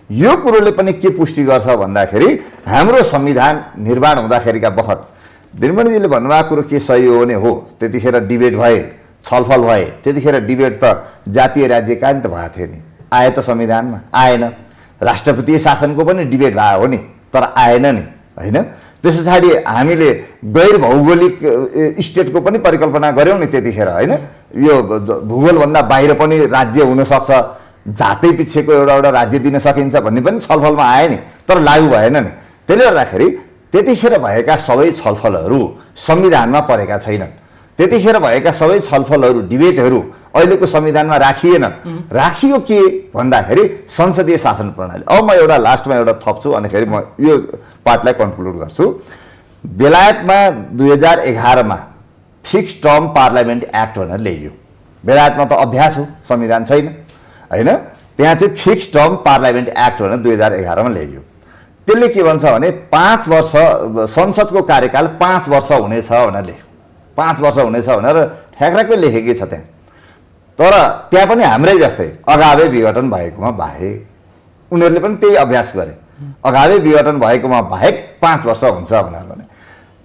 यो कुरोले पनि के पुष्टि गर्छ भन्दाखेरि हाम्रो संविधान निर्माण हुँदाखेरिका बखत दिनमणिजीले भन्नुभएको कुरो के सही हो भने हो, त्यतिखेर डिबेट भए, छलफल भए। त्यतिखेर डिबेट त जातीय राज्यका नि त भएको थियो नि, आए त संविधानमा आएन। राष्ट्रपतीय शासनको पनि डिबेट भयो हो नि, तर आएन नि हैन। त्यस पछाडि हामीले गैर भौगोलिक स्टेटको पनि परिकल्पना गऱ्यौँ नि त्यतिखेर होइन, यो भूगोलभन्दा बाहिर पनि राज्य हुनसक्छ, जातै पिछेको एउटा राज्य दिन सकिन्छ भन्ने पनि छलफलमा आयो नि, तर लागू भएन नि। त्यसले गर्दाखेरि त्यतिखेर भएका सबै छलफलहरू संविधानमा परेका छैनन्। त्यतिखेर भएका सबै छलफलहरू डिबेटहरू अहिलेको संविधानमा राखिएनन्। राखियो के भन्दाखेरि संसदीय शासन प्रणाली। अब म एउटा लास्टमा एउटा थप्छु अनिखेरि म यो पार्टलाई कन्क्लुड गर्छु। बेलायतमा 2011 मा फिक्स टर्म पार्लियामेन्ट एक्ट भनेर ल्याइयो। बेलायतमा त अभ्यास हो, संविधान छैन होइन, त्यहाँ चाहिँ फिक्स टर्म पार्लियामेन्ट एक्ट भनेर 2011 मा ल्याइयो। त्यसले के भन्छ भने 5 वर्ष संसदको कार्यकाल 5 वर्ष हुनेछ भनेर लेख्यो। 5 वर्ष हुनेछ भनेर ठ्याक्राकै लेखेकै छ त्यहाँ। तर त्यहाँ पनि हाम्रै जस्तै अगावै विघटन भएकोमा बाहेक उनीहरूले पनि त्यही अभ्यास गरे। अगावै विघटन भएकोमा बाहेक 5 वर्ष हुन्छ भनेर भने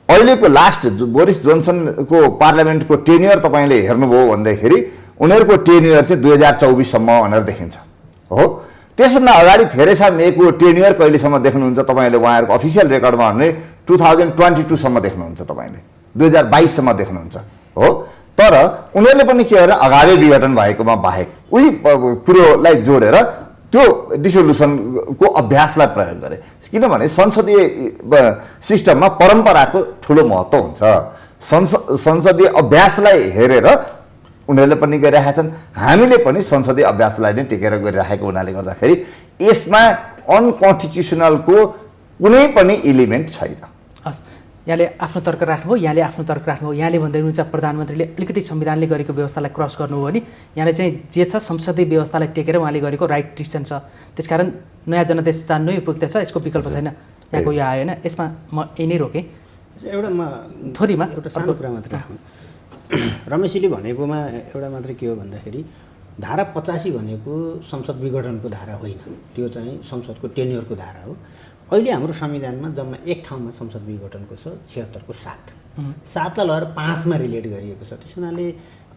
अहिलेको लास्ट बोरिस जोन्सनको पार्लियामेन्टको टेन्युअर तपाईँले हेर्नुभयो भन्दाखेरि उनीहरूको टेन्युअर चाहिँ 2024 सम्म भनेर देखिन्छ हो। त्यसभन्दा अगाडि थेरेसा मेको टेन्युअर कहिलेसम्म देख्नुहुन्छ तपाईँले, उहाँहरूको अफिसियल रेकर्डमा भने 2022 सम्म देख्नुहुन्छ तपाईँले, 2022 सम्म देख्नुहुन्छ हो। तर उनीहरूले पनि के भने अगावै विघटन भएकोमा बाहेक उही कुरोलाई जोडेर त्यो डिसोल्युसनको अभ्यासलाई प्रयोग गरे। किनभने संसदीय सिस्टममा परम्पराको ठुलो महत्त्व हुन्छ। संसदीय अभ्यासलाई हेरेर उनीहरूले पनि गरिरहेका छन्, हामीले पनि संसदीय अभ्यासलाई नै टेकेर गरिरहेको हुनाले गर्दाखेरि यसमा अनकन्स्टिट्युसनलको कुनै पनि इलिमेन्ट छैन। हस्, यहाँले आफ्नो तर्क राख्नुभयो, यहाँले आफ्नो तर्क राख्नुभयो। यहाँले भन्दै हुनुहुन्छ प्रधानमन्त्रीले अलिकति संविधानले गरेको व्यवस्थालाई क्रस गर्नुभयो भने यहाँले चाहिँ जे छ संसदीय व्यवस्थालाई टेकेर उहाँले गरेको राइट डिसिजन छ। त्यसकारण नयाँ जनादेश जान्नै उपयुक्त छ, यसको विकल्प छैन। यहाँको यो आयो होइन, यसमा म यही नै रोकेँ। एउटा म थोरीमा एउटा सानो कुरा मात्र राख्नु। रमेशजीले भनेकोमा एउटा मात्र के हो भन्दाखेरि धारा 85 भनेको संसद विघटनको धारा होइन, त्यो चाहिँ संसदको टेन्युअरको धारा हो। अहिले हाम्रो संविधानमा जम्मा एक ठाउँमा संसद विघटनको छ, 76 को 7 लाई लगेर 5 मा रिलेट गरिएको छ। त्यस हुनाले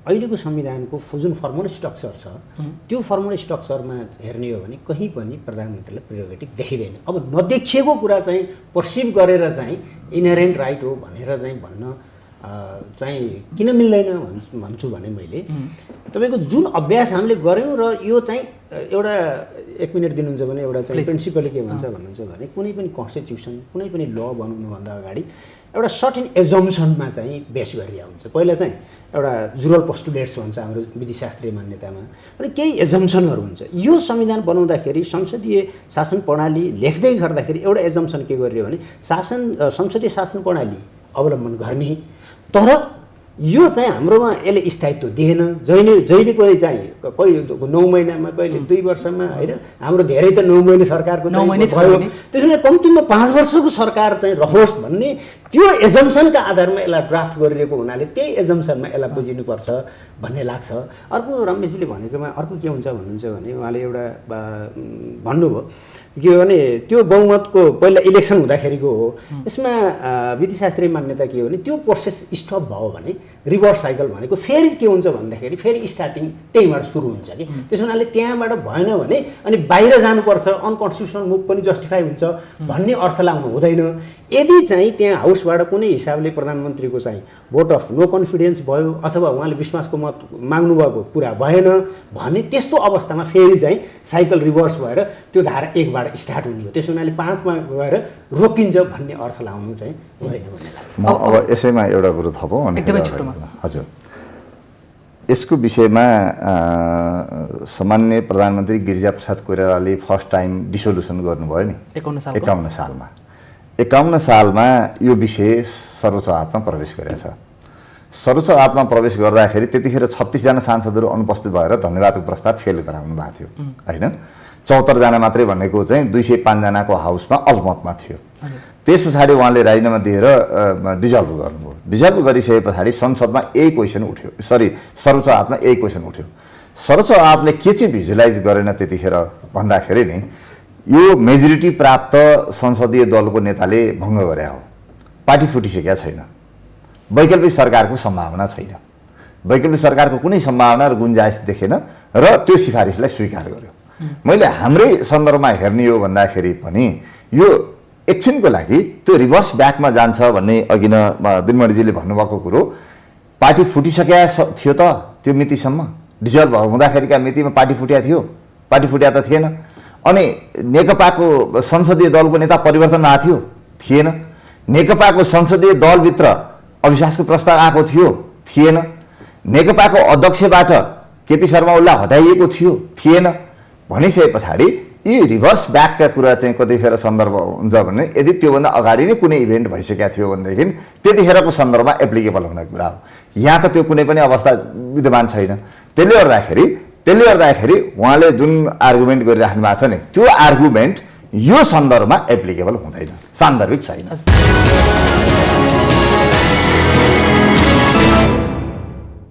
अहिलेको संविधानको जुन फर्मल स्ट्रक्चर छ त्यो फर्मल स्ट्रक्चरमा हेर्ने हो भने कहीँ पनि प्रधानमन्त्रीलाई प्रिरोगेटिभ देखिँदैन। अब नदेखिएको कुरा चाहिँ पर्सिभ गरेर चाहिँ इनहेरेन्ट राइट हो भनेर चाहिँ भन्न चाहिँ किन मिल्दैन भन्छु भने मैले तपाईँको जुन अभ्यास हामीले गऱ्यौँ र यो चाहिँ एउटा 1 मिनट दिनुहुन्छ भने एउटा चाहिँ प्रिन्सिपल के भन्छ भन्नुहुन्छ भने कुनै पनि कन्स्टिट्युसन कुनै पनि ल बनाउनुभन्दा अगाडि एउटा सर्टेन एजम्सनमा चाहिँ बेस गरिरहेको हुन्छ। पहिला चाहिँ एउटा जुरल पोस्टुलेट्स भन्छ हाम्रो विधिशास्त्रीय मान्यतामा, अनि केही एजम्सनहरू हुन्छ। यो संविधान बनाउँदाखेरि संसदीय शासन प्रणाली लेख्दै गर्दाखेरि एउटा एजम्सन के गरियो भने संसदीय शासन प्रणाली अवलम्बन गर्ने, तर यो चाहिँ हाम्रोमा यसले स्थायित्व दिएन। जहिले पनि चाहिँ कहिले 9 महिनामा कहिले 2 वर्षमा होइन, हाम्रो धेरै त 9 महिना सरकारको भयो। त्यसैले कम्तीमा 5 वर्षको सरकार चाहिँ रहोस् भन्ने त्यो एजम्सनका आधारमा यसलाई ड्राफ्ट गरिरहेको हुनाले त्यही एजम्सनमा यसलाई बुझिनुपर्छ भन्ने लाग्छ। अर्को रमेशजीले भनेकोमा अर्को के हुन्छ भन्नुहुन्छ भने उहाँले एउटा भन्नुभयो के भने त्यो बहुमतको पहिला इलेक्सन हुँदाखेरिको हो। यसमा विधिशास्त्रीय मान्यता के हो भने त्यो प्रोसेस स्टप भयो भने रिभर्स साइकल भनेको फेरि के हुन्छ भन्दाखेरि फेरि स्टार्टिङ त्यहीँबाट सुरु हुन्छ कि। त्यस हुनाले त्यहाँबाट भएन भने अनि बाहिर जानुपर्छ, अनकन्स्टिट्युसनल मुभ पनि जस्टिफाई हुन्छ भन्ने अर्थ लाउनु हुँदैन। यदि चाहिँ त्यहाँ हाउसबाट कुनै हिसाबले प्रधानमन्त्रीको चाहिँ भोट अफ नो कन्फिडेन्स भयो अथवा उहाँले विश्वासको मत माग्नुभएको पुरा भएन भने त्यस्तो अवस्थामा फेरि चाहिँ साइकल रिभर्स भएर त्यो धारा 1 बाट स्टार्ट हुने हो। त्यस हुनाले 5 मा गएर रोकिन्छ भन्ने अर्थ लाउनु चाहिँ हुँदैन भन्ने लाग्छ। म अब यसैमा एउटा कुरो थपौँ अनि हजुर, यसको विषयमा सामान्य प्रधानमन्त्री गिरिजाप्रसाद कोइरालाले फर्स्ट टाइम डिसोल्युसन गर्नुभयो नि 51 सालमा। 51 सालमा यो विषय सर्वोच्च अदालतमा प्रवेश गरेको छ। सर्वोच्च अदालतमा प्रवेश गर्दाखेरि त्यतिखेर 36 जना सांसदहरू अनुपस्थित भएर धन्यवादको प्रस्ताव फेल गराउनु भएको थियो होइन। 74 जना मात्रै भनेको चाहिँ 205 जनाको हाउसमा अल्पमतमा थियो। त्यस पछाडि उहाँले राजीनामा दिएर डिजल्भ गर्नुभयो। डिजल्भ गरिसके पछाडि संसदमा यही क्वेसन उठ्यो, सर्वोच्च अदालतमा यही क्वेसन उठ्यो। सर्वोच्च अदालतले के चाहिँ भिजुलाइज गरेन त्यतिखेर भन्दाखेरि नि यो मेजोरिटी प्राप्त संसदीय दलको नेताले भङ्ग गरे हो, पार्टी फुटिसकेका छैन, वैकल्पिक सरकारको सम्भावना छैन, वैकल्पिक सरकारको कुनै सम्भावना र गुन्जाइस देखेन र त्यो सिफारिसलाई स्वीकार गर्यो। मैले हाम्रै सन्दर्भमा हेर्ने हो भन्दाखेरि पनि यो एकछिनको लागि त्यो रिभर्स ब्याकमा जान्छ भन्ने अघि न दिनमणिजीले भन्नुभएको कुरो पार्टी फुटिसकेका थियो त त्यो मितिसम्म डिजल्भ हुँदाखेरिका मितिमा पार्टी फुट्या थियो, पार्टी फुट्या त थिएन। अनि नेकपाको संसदीय दलको नेता परिवर्तन भएको थियो, थिएन। नेकपाको संसदीय दलभित्र अविश्वासको प्रस्ताव आएको थियो, थिएन। नेकपाको अध्यक्षबाट केपी शर्मा ओलीलाई हटाइएको थियो, थिएन। भनिसके पछाडि यी रिभर्स ब्याकका कुरा चाहिँ कतिखेर सन्दर्भ हुन्छ भने यदि त्योभन्दा अगाडि नै कुनै इभेन्ट भइसकेको थियो भनेदेखि त्यतिखेरको सन्दर्भमा एप्लिकेबल हुने कुरा हो। यहाँ त त्यो कुनै पनि अवस्था विद्यमान छैन। त्यसले गर्दाखेरि उहाँले जुन आर्गुमेन्ट गरिराख्नु भएको छ नि त्यो आर्गुमेन्ट यो सन्दर्भमा एप्लिकेबल हुँदैन, सान्दर्भिक छैन।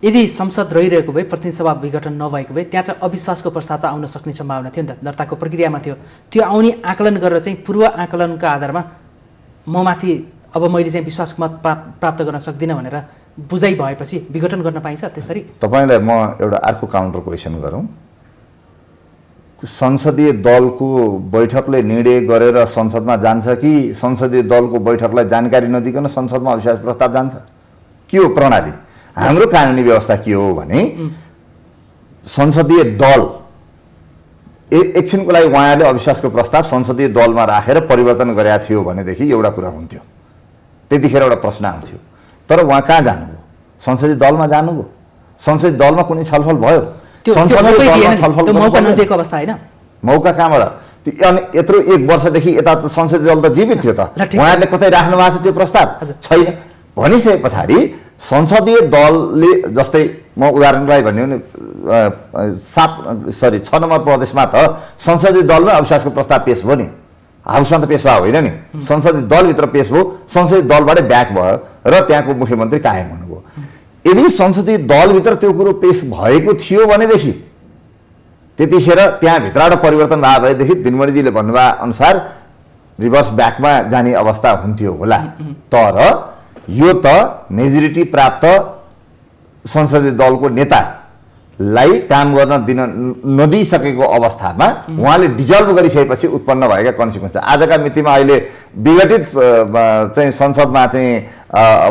यदि संसद रहिरहेको भए, प्रतिनिधि सभा विघटन नभएको भए त्यहाँ चाहिँ अविश्वासको प्रस्ताव त आउन सक्ने सम्भावना थियो नि त, दर्ताको प्रक्रियामा थियो। त्यो आउने आकलन गरेर चाहिँ पूर्व आकलनका आधारमा ममाथि अब मैले चाहिँ विश्वासको मत प्राप्त गर्न सक्दिनँ भनेर बुझाइ भएपछि विघटन गर्न पाइन्छ त्यसरी? तपाईँलाई म एउटा अर्को काउन्टर क्वेसन गरौँ। संसदीय दलको बैठकले निर्णय गरेर संसदमा जान्छ कि संसदीय दलको बैठकलाई जानकारी नदिकन संसदमा अविश्वास प्रस्ताव जान्छ? के हो प्रणाली? हाम्रो कानुनी व्यवस्था के हो भने संसदीय दल एकछिनको लागि उहाँले अविश्वासको प्रस्ताव संसदीय दलमा राखेर परिवर्तन गरेका थियो भनेदेखि एउटा कुरा हुन्थ्यो, त्यतिखेर एउटा प्रश्न आउँथ्यो। तर उहाँ कहाँ जानुभयो? संसदीय दलमा जानुभयो। संसदीय दलमा कुनै छलफल भयो? मौका कहाँबाट? अनि यत्रो 1 वर्षदेखि यता त संसदीय दल त जीवित थियो त, उहाँहरूले कतै राख्नु भएको छ त्यो प्रस्ताव? छैन। भनिसके पछाडि संसदीय दलले जस्तै म उदाहरणलाई भन्यो भने 6 नम्बर प्रदेशमा त संसदीय दलमै अविश्वासको प्रस्ताव पेश भयो नि, हाउसमा त पेश भयो होइन नि, संसदीय दलभित्र पेश भयो, संसदीय दलबाटै ब्याक भयो र त्यहाँको मुख्यमन्त्री कायम हुनुभयो। यदि संसदीय दलभित्र त्यो कुरो पेश भएको थियो भनेदेखि त्यतिखेर त्यहाँभित्रबाट परिवर्तन भएको भएदेखि दिनमणिजीले भन्नुभयो अनुसार रिभर्स ब्याकमा जाने अवस्था हुन्थ्यो होला। तर यो त मेजोरिटी प्राप्त संसदीय दलको नेतालाई काम गर्न दिन नदिइसकेको अवस्थामा उहाँले डिजल्भ गरिसकेपछि उत्पन्न भएका कन्सिक्वेन्स। आजका मितिमा अहिले विघटित चाहिँ संसदमा चाहिँ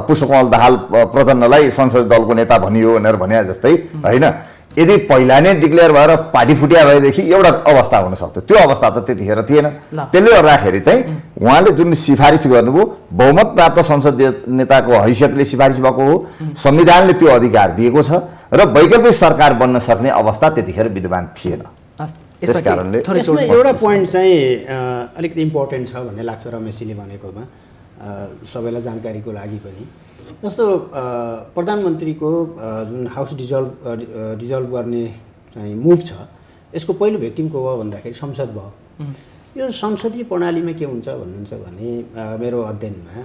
पुष्पकमल दाहाल प्रचण्डलाई संसदीय दलको नेता भनियो भनेर भने जस्तै होइन, यदि पहिला नै डिक्लेयर भएर पार्टी फुट्या भएदेखि एउटा अवस्था हुन सक्थ्यो, त्यो अवस्था त त्यतिखेर थिएन। त्यसले गर्दाखेरि चाहिँ उहाँले जुन सिफारिस गर्नुभयो बहुमत प्राप्त संसदीय नेताको हैसियतले सिफारिस भएको हो, संविधानले त्यो अधिकार दिएको छ र वैकल्पिक सरकार बन्न सक्ने अवस्था त्यतिखेर विद्यमान थिएन। त्यसकारणले यसमा एउटा पोइन्ट चाहिँ अलिकति इम्पोर्टेन्ट छ भन्ने लाग्छ रमेशजीले भनेकोमा, सबैलाई जानकारीको लागि पनि। जस्तो प्रधानमन्त्रीको जुन हाउस डिजल्भ गर्ने चाहिँ मुभ छ यसको पहिलो भिक्टिम को भयो भन्दाखेरि संसद भयो। यो संसदीय प्रणालीमा के हुन्छ भन्नुहुन्छ भने मेरो अध्ययनमा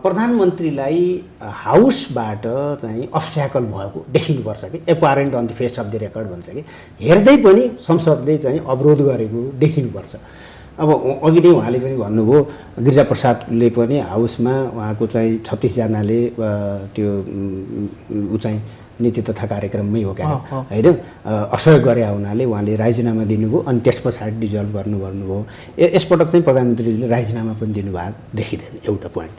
प्रधानमन्त्रीलाई हाउसबाट चाहिँ अब्स्ट्याकल भएको देखिनुपर्छ कि, apparent on the face of the record भन्छ कि, हेर्दै पनि संसदले चाहिँ अवरोध गरेको देखिनुपर्छ। अब अघि नै उहाँले पनि भन्नुभयो गिरिजाप्रसादले पनि हाउसमा उहाँको चाहिँ 36 जनाले त्यो ऊ चाहिँ नीति तथा कार्यक्रममै हो क्या होइन असहयोग गरे हुनाले उहाँले राजीनामा दिनुभयो अनि त्यस पछाडि डिजल्भ गर्नुभयो। यसपटक चाहिँ प्रधानमन्त्रीले राजीनामा पनि दिनुभएको देखिँदैन, एउटा पोइन्ट।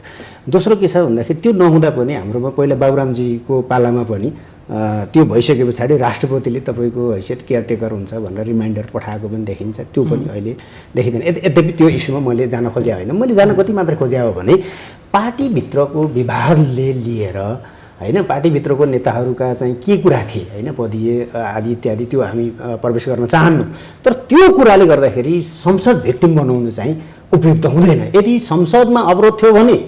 दोस्रो के छ भन्दाखेरि त्यो नहुँदा पनि हाम्रोमा पहिला बाबुरामजीको पालामा पनि त्यो भइसके पछाडि राष्ट्रपतिले तपाईँको हैसियत केयरटेकर हुन्छ भनेर रिमाइन्डर पठाएको पनि देखिन्छ, त्यो पनि अहिले देखिँदैन। यद्यपि त्यो इस्युमा मैले जान खोजेको होइन, मैले जान कति मात्र खोजेको भने पार्टीभित्रको विवादले लिएर होइन, पार्टीभित्रको नेताहरूका चाहिँ के कुरा थिए होइन, पदीय आदि इत्यादि त्यो हामी प्रवेश गर्न चाहन्नौँ। तर त्यो कुराले गर्दाखेरि संसद भिक्टिम बनाउनु चाहिँ उपयुक्त हुँदैन। यदि संसदमा अवरोध थियो भने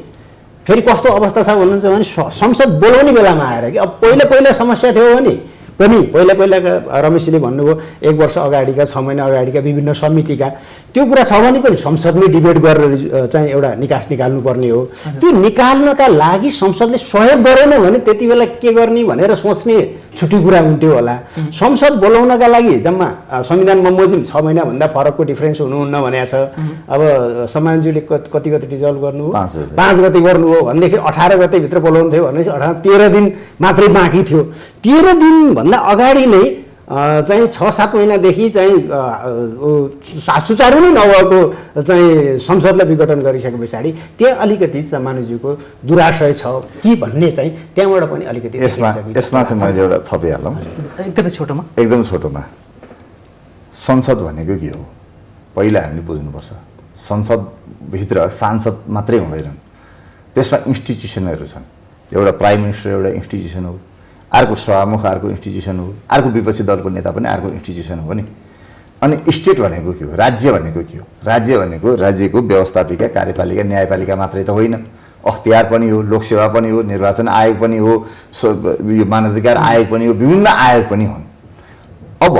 फेरि कस्तो अवस्था छ भन्नुहुन्छ भने संसद बोलाउने बेलामा आएर कि अब पहिला समस्या थियो भने पनि पहिलाका रमेशजीले भन्नुभयो 1 वर्ष अगाडिका 6 महिना अगाडिका विभिन्न समितिका त्यो कुरा छ भने पनि संसदमै डिबेट गरेर चाहिँ एउटा निकास निकाल्नुपर्ने हो। त्यो निकाल्नका लागि संसदले सहयोग गरेन भने त्यति बेला के गर्ने भनेर सोच्ने छुट्टी कुरा हुन्थ्यो होला। संसद बोलाउनका लागि जम्मा संविधान बमोजिम 6 महिनाभन्दा फरकको डिफ्रेन्स हुनुहुन्न भनेको छ। अब सम्मानज्यूले कति डिजल्भ गर्नु हो 5 गते गर्नु हो भनेदेखि 18 गते भित्र बोलाउनु थियो भनेपछि 13 दिन मात्रै बाँकी थियो। 13 दिन भन्दा अगाडि नै चाहिँ 6-7 महिनादेखि चाहिँ सुचारू नै नभएको चाहिँ संसदलाई विघटन गरिसके पछाडि त्यहाँ अलिकति मानुज्यूको दुराशय छ कि भन्ने चाहिँ त्यहाँबाट पनि अलिकति यसमा चाहिँ मैले एउटा थपिहालौँ एकदम छोटोमा संसद भनेको के हो पहिला हामीले बुझ्नुपर्छ। संसदभित्र सांसद मात्रै हुँदैनन्, त्यसमा इन्स्टिट्युसनहरू छन्। एउटा प्राइम मिनिस्टर एउटा इन्स्टिट्युसन हो, अर्को सभामुख अर्को इन्स्टिट्युसन हो, अर्को विपक्षी दलको नेता पनि अर्को इन्स्टिट्युसन हो नि। अनि स्टेट भनेको के हो, राज्य भनेको के हो? राज्य भनेको राज्यको व्यवस्थापिका कार्यपालिका न्यायपालिका मात्रै त होइन, अख्तियार पनि हो, लोकसेवा पनि हो, निर्वाचन आयोग पनि हो, यो मानवाधिकार आयोग पनि हो, विभिन्न आयोग पनि हुन्। अब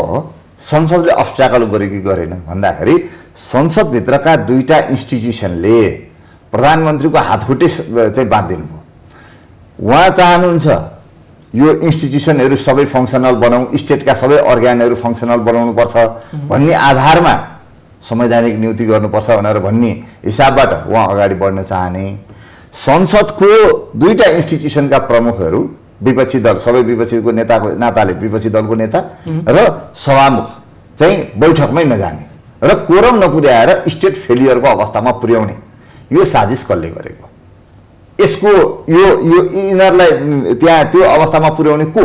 संसदले अब्स्ट्याकल गर्यो कि गरेन भन्दाखेरि संसदभित्रका दुईटा इन्स्टिट्युसनले प्रधानमन्त्रीको हातखुट्टे चाहिँ बाँधिदिनु भयो। उहाँ चाहनुहुन्छ यो इन्स्टिट्युसनहरू सबै फङ्सनल बनाउँ, स्टेटका सबै अर्ग्यानहरू फङ्सनल बनाउनुपर्छ भन्ने आधारमा संवैधानिक नियुक्ति गर्नुपर्छ भनेर भन्ने हिसाबबाट उहाँ अगाडि बढ्न चाहने। संसदको दुईटा इन्स्टिट्युसनका प्रमुखहरू विपक्षी दल सबै विपक्षीको नाताले विपक्षी दलको नेता र सभामुख चाहिँ बैठकमै नजाने र कोरम नपुर्याएर स्टेट फेलियरको अवस्थामा पुर्याउने यो साजिस कसले गरेको? यसको यो यिनीहरूलाई त्यहाँ त्यो अवस्थामा पुर्याउने को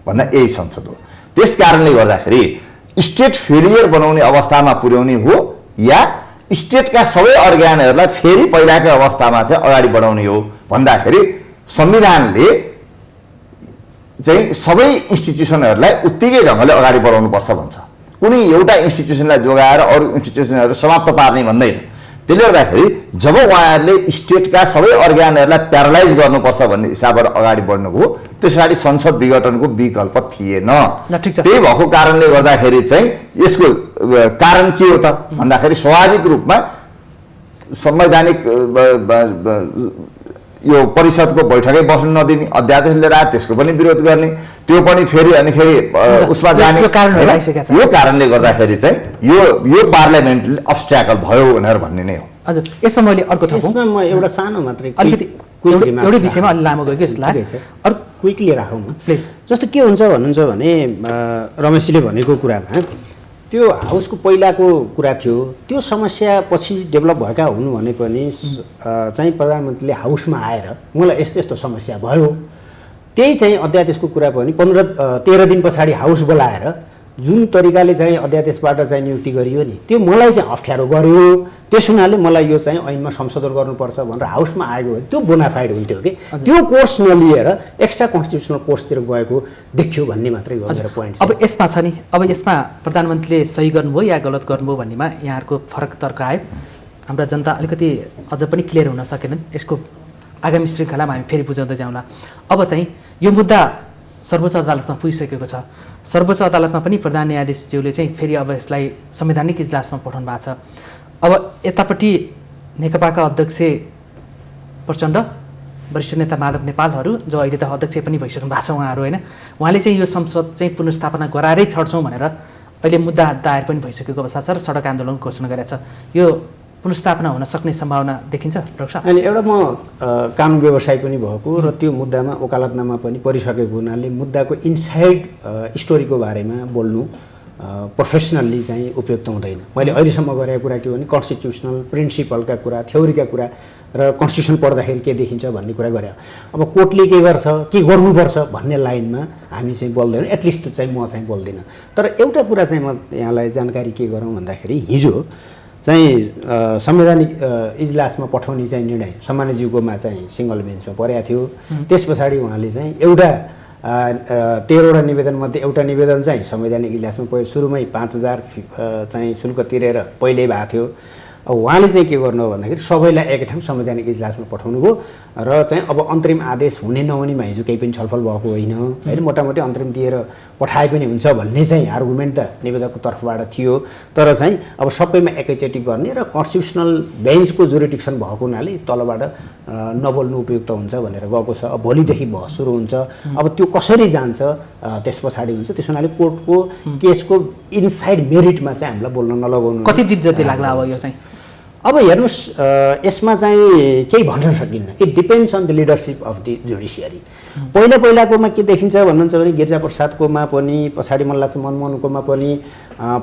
भन्दा यही संसद हो। त्यस कारणले गर्दाखेरि स्टेट फेलियर बनाउने अवस्थामा पुर्याउने हो या स्टेटका सबै अर्ग्यानहरूलाई फेरि पहिलाकै अवस्थामा चाहिँ अगाडि बढाउने हो भन्दाखेरि संविधानले चाहिँ सबै इन्स्टिट्युसनहरूलाई उत्तिकै ढङ्गले अगाडि बढाउनुपर्छ भन्छ। कुनै एउटा इन्स्टिट्युसनलाई जोगाएर अरू इन्स्टिट्युसनहरू समाप्त पार्ने भन्दैन। त्यसले गर्दाखेरि जब उहाँहरूले स्टेटका सबै अर्ग्यानहरूलाई प्यारालाइज गर्नुपर्छ भन्ने हिसाबबाट अगाडि बढ्नुभयो त्यस पछाडि संसद विघटनको विकल्प थिएन। त्यही भएको कारणले गर्दाखेरि चाहिँ यसको कारण के हो त भन्दाखेरि स्वाभाविक रूपमा संवैधानिक यो परिषदको बैठकै बस्न नदिने, अध्यादेश लिएर आए त्यसको पनि विरोध गर्ने, त्यो पनि फेरि अनिखेरि उसमा जाने, यो कारणले गर्दाखेरि चाहिँ यो पार्लियामेन्टले अब्स्ट्याकल भयो भनेर भन्ने नै हो। हजुर, यसमा मैले अर्को यसमा म एउटा सानो मात्रै अलिकति एउटै विषयमा अलि लामो गयो कि जस्तो लाग्यो। अरू क्विकली राखौँ न प्लिज। जस्तो के हुन्छ भन्नुहुन्छ भने रमेशजीले भनेको कुरामा त्यो हाउसको पहिलाको कुरा थियो, त्यो समस्या पछि डेभलप भएका हुनु भने पनि चाहिँ प्रधानमन्त्रीले हाउसमा आएर मलाई यस्तो यस्तो समस्या भयो, त्यही चाहिँ अध्यादेशको कुरा पनि 13 दिन पछाडि हाउस बोलाएर जुन तरिकाले चाहिँ अध्यादेशबाट चाहिँ नियुक्ति गरियो नि त्यो मलाई चाहिँ अप्ठ्यारो गर्यो। त्यस हुनाले मलाई यो चाहिँ ऐनमा संशोधन गर्नुपर्छ भनेर हाउसमा आएको भए त्यो बोनाफाइड हुन्थ्यो कि त्यो कोर्स नलिएर एक्स्ट्रा कन्स्टिट्युसनल कोर्सतिर गएको देखियो भन्ने मात्रै हो मेरो पोइन्ट। अब यसमा छ नि, अब यसमा प्रधानमन्त्रीले सही गर्नुभयो या गलत गर्नुभयो भन्नेमा यहाँहरूको फरक तर्क आयो। हाम्रा जनता अलिकति अझ पनि क्लियर हुन सकेनन्। यसको आगामी श्रृङ्खलामा हामी फेरि बुझाउँदै जाउँला। अब चाहिँ यो मुद्दा सर्वोच्च अदालतमा पुगिसकेको छ। सर्वोच्च अदालतमा पनि प्रधान न्यायाधीशज्यूले चाहिँ फेरि अब यसलाई संवैधानिक इजलासमा पठाउनु भएको छ। अब यतापट्टि नेकपाका अध्यक्ष प्रचण्ड, वरिष्ठ नेता माधव नेपालहरू जो अहिले त अध्यक्ष पनि भइसक्नु भएको छ उहाँहरू होइन, उहाँले चाहिँ यो संसद चाहिँ पुनर्स्थापना गराएरै छड्छौँ भनेर अहिले मुद्दा दायर पनि भइसकेको अवस्था छ र सडक आन्दोलन घोषणा गरेको छ। यो पुनर्स्थापना हुन सक्ने सम्भावना देखिन्छ डाक्टर साहब? अनि एउटा म कानुन व्यवसाय पनि भएको र त्यो मुद्दामा वकालतनामा पनि परिसकेको हुनाले मुद्दाको इनसाइड स्टोरीको बारेमा बोल्नु प्रोफेसनली चाहिँ उपयुक्त हुँदैन। मैले अहिलेसम्म गरेको कुरा के हो भने कन्स्टिट्युसनल प्रिन्सिपलका कुरा, थ्योरीका कुरा र कन्स्टिट्युसन पढ्दाखेरि के देखिन्छ भन्ने कुरा गरे। अब कोर्टले के गर्छ, के गर्नुपर्छ भन्ने लाइनमा हामी चाहिँ बोल्दैनौँ, एटलिस्ट चाहिँ म चाहिँ बोल्दिनँ। तर एउटा कुरा चाहिँ म यहाँलाई जानकारी के गरौँ भन्दाखेरि हिजो चाहिँ संवैधानिक इजलासमा पठाउने चाहिँ निर्णय सम्मानज्यूकोमा चाहिँ सिङ्गल बेन्चमा परेको थियो। त्यस पछाडि उहाँले चाहिँ एउटा 13वटा निवेदनमध्ये एउटा निवेदन चाहिँ संवैधानिक इजलासमा पऱ्यो। सुरुमै 5000 चाहिँ शुल्क तिरेर पहिल्यै भएको थियो। अब उहाँले चाहिँ के गर्नु भन्दाखेरि सबैलाई एकै ठाउँ संवैधानिक इजलासमा पठाउनु भयो र चाहिँ अब अन्तरिम आदेश हुने नहुनेमा हिजो केही पनि छलफल भएको होइन होइन, मोटामोटी अन्तरिम दिएर पठाए पनि हुन्छ भन्ने चाहिँ आर्गुमेन्ट त निवेदकको तर्फबाट थियो। तर चाहिँ अब सबैमा एकैचोटि गर्ने र कन्स्टिट्युसनल बेन्चको जुरिडिक्सन भएको हुनाले तलबाट नबोल्नु उपयुक्त हुन्छ भनेर गएको छ। अब भोलिदेखि बहस सुरु हुन्छ। अब त्यो कसरी जान्छ त्यस पछाडि हुन्छ। त्यस हुनाले कोर्टको केसको इनसाइड मेरिटमा चाहिँ हामीलाई बोल्न नलगाउनु। कति दिन जति लाग्ला अब यो चाहिँ? अब हेर्नुहोस् यसमा चाहिँ केही भन्न सकिन्न। It depends on the leadership of the judiciary. पहिलाकोमा के देखिन्छ भन्नुहुन्छ भने गिरिजाप्रसादकोमा पनि, पछाडि मलाई लाग्छ मनमोहनकोमा पनि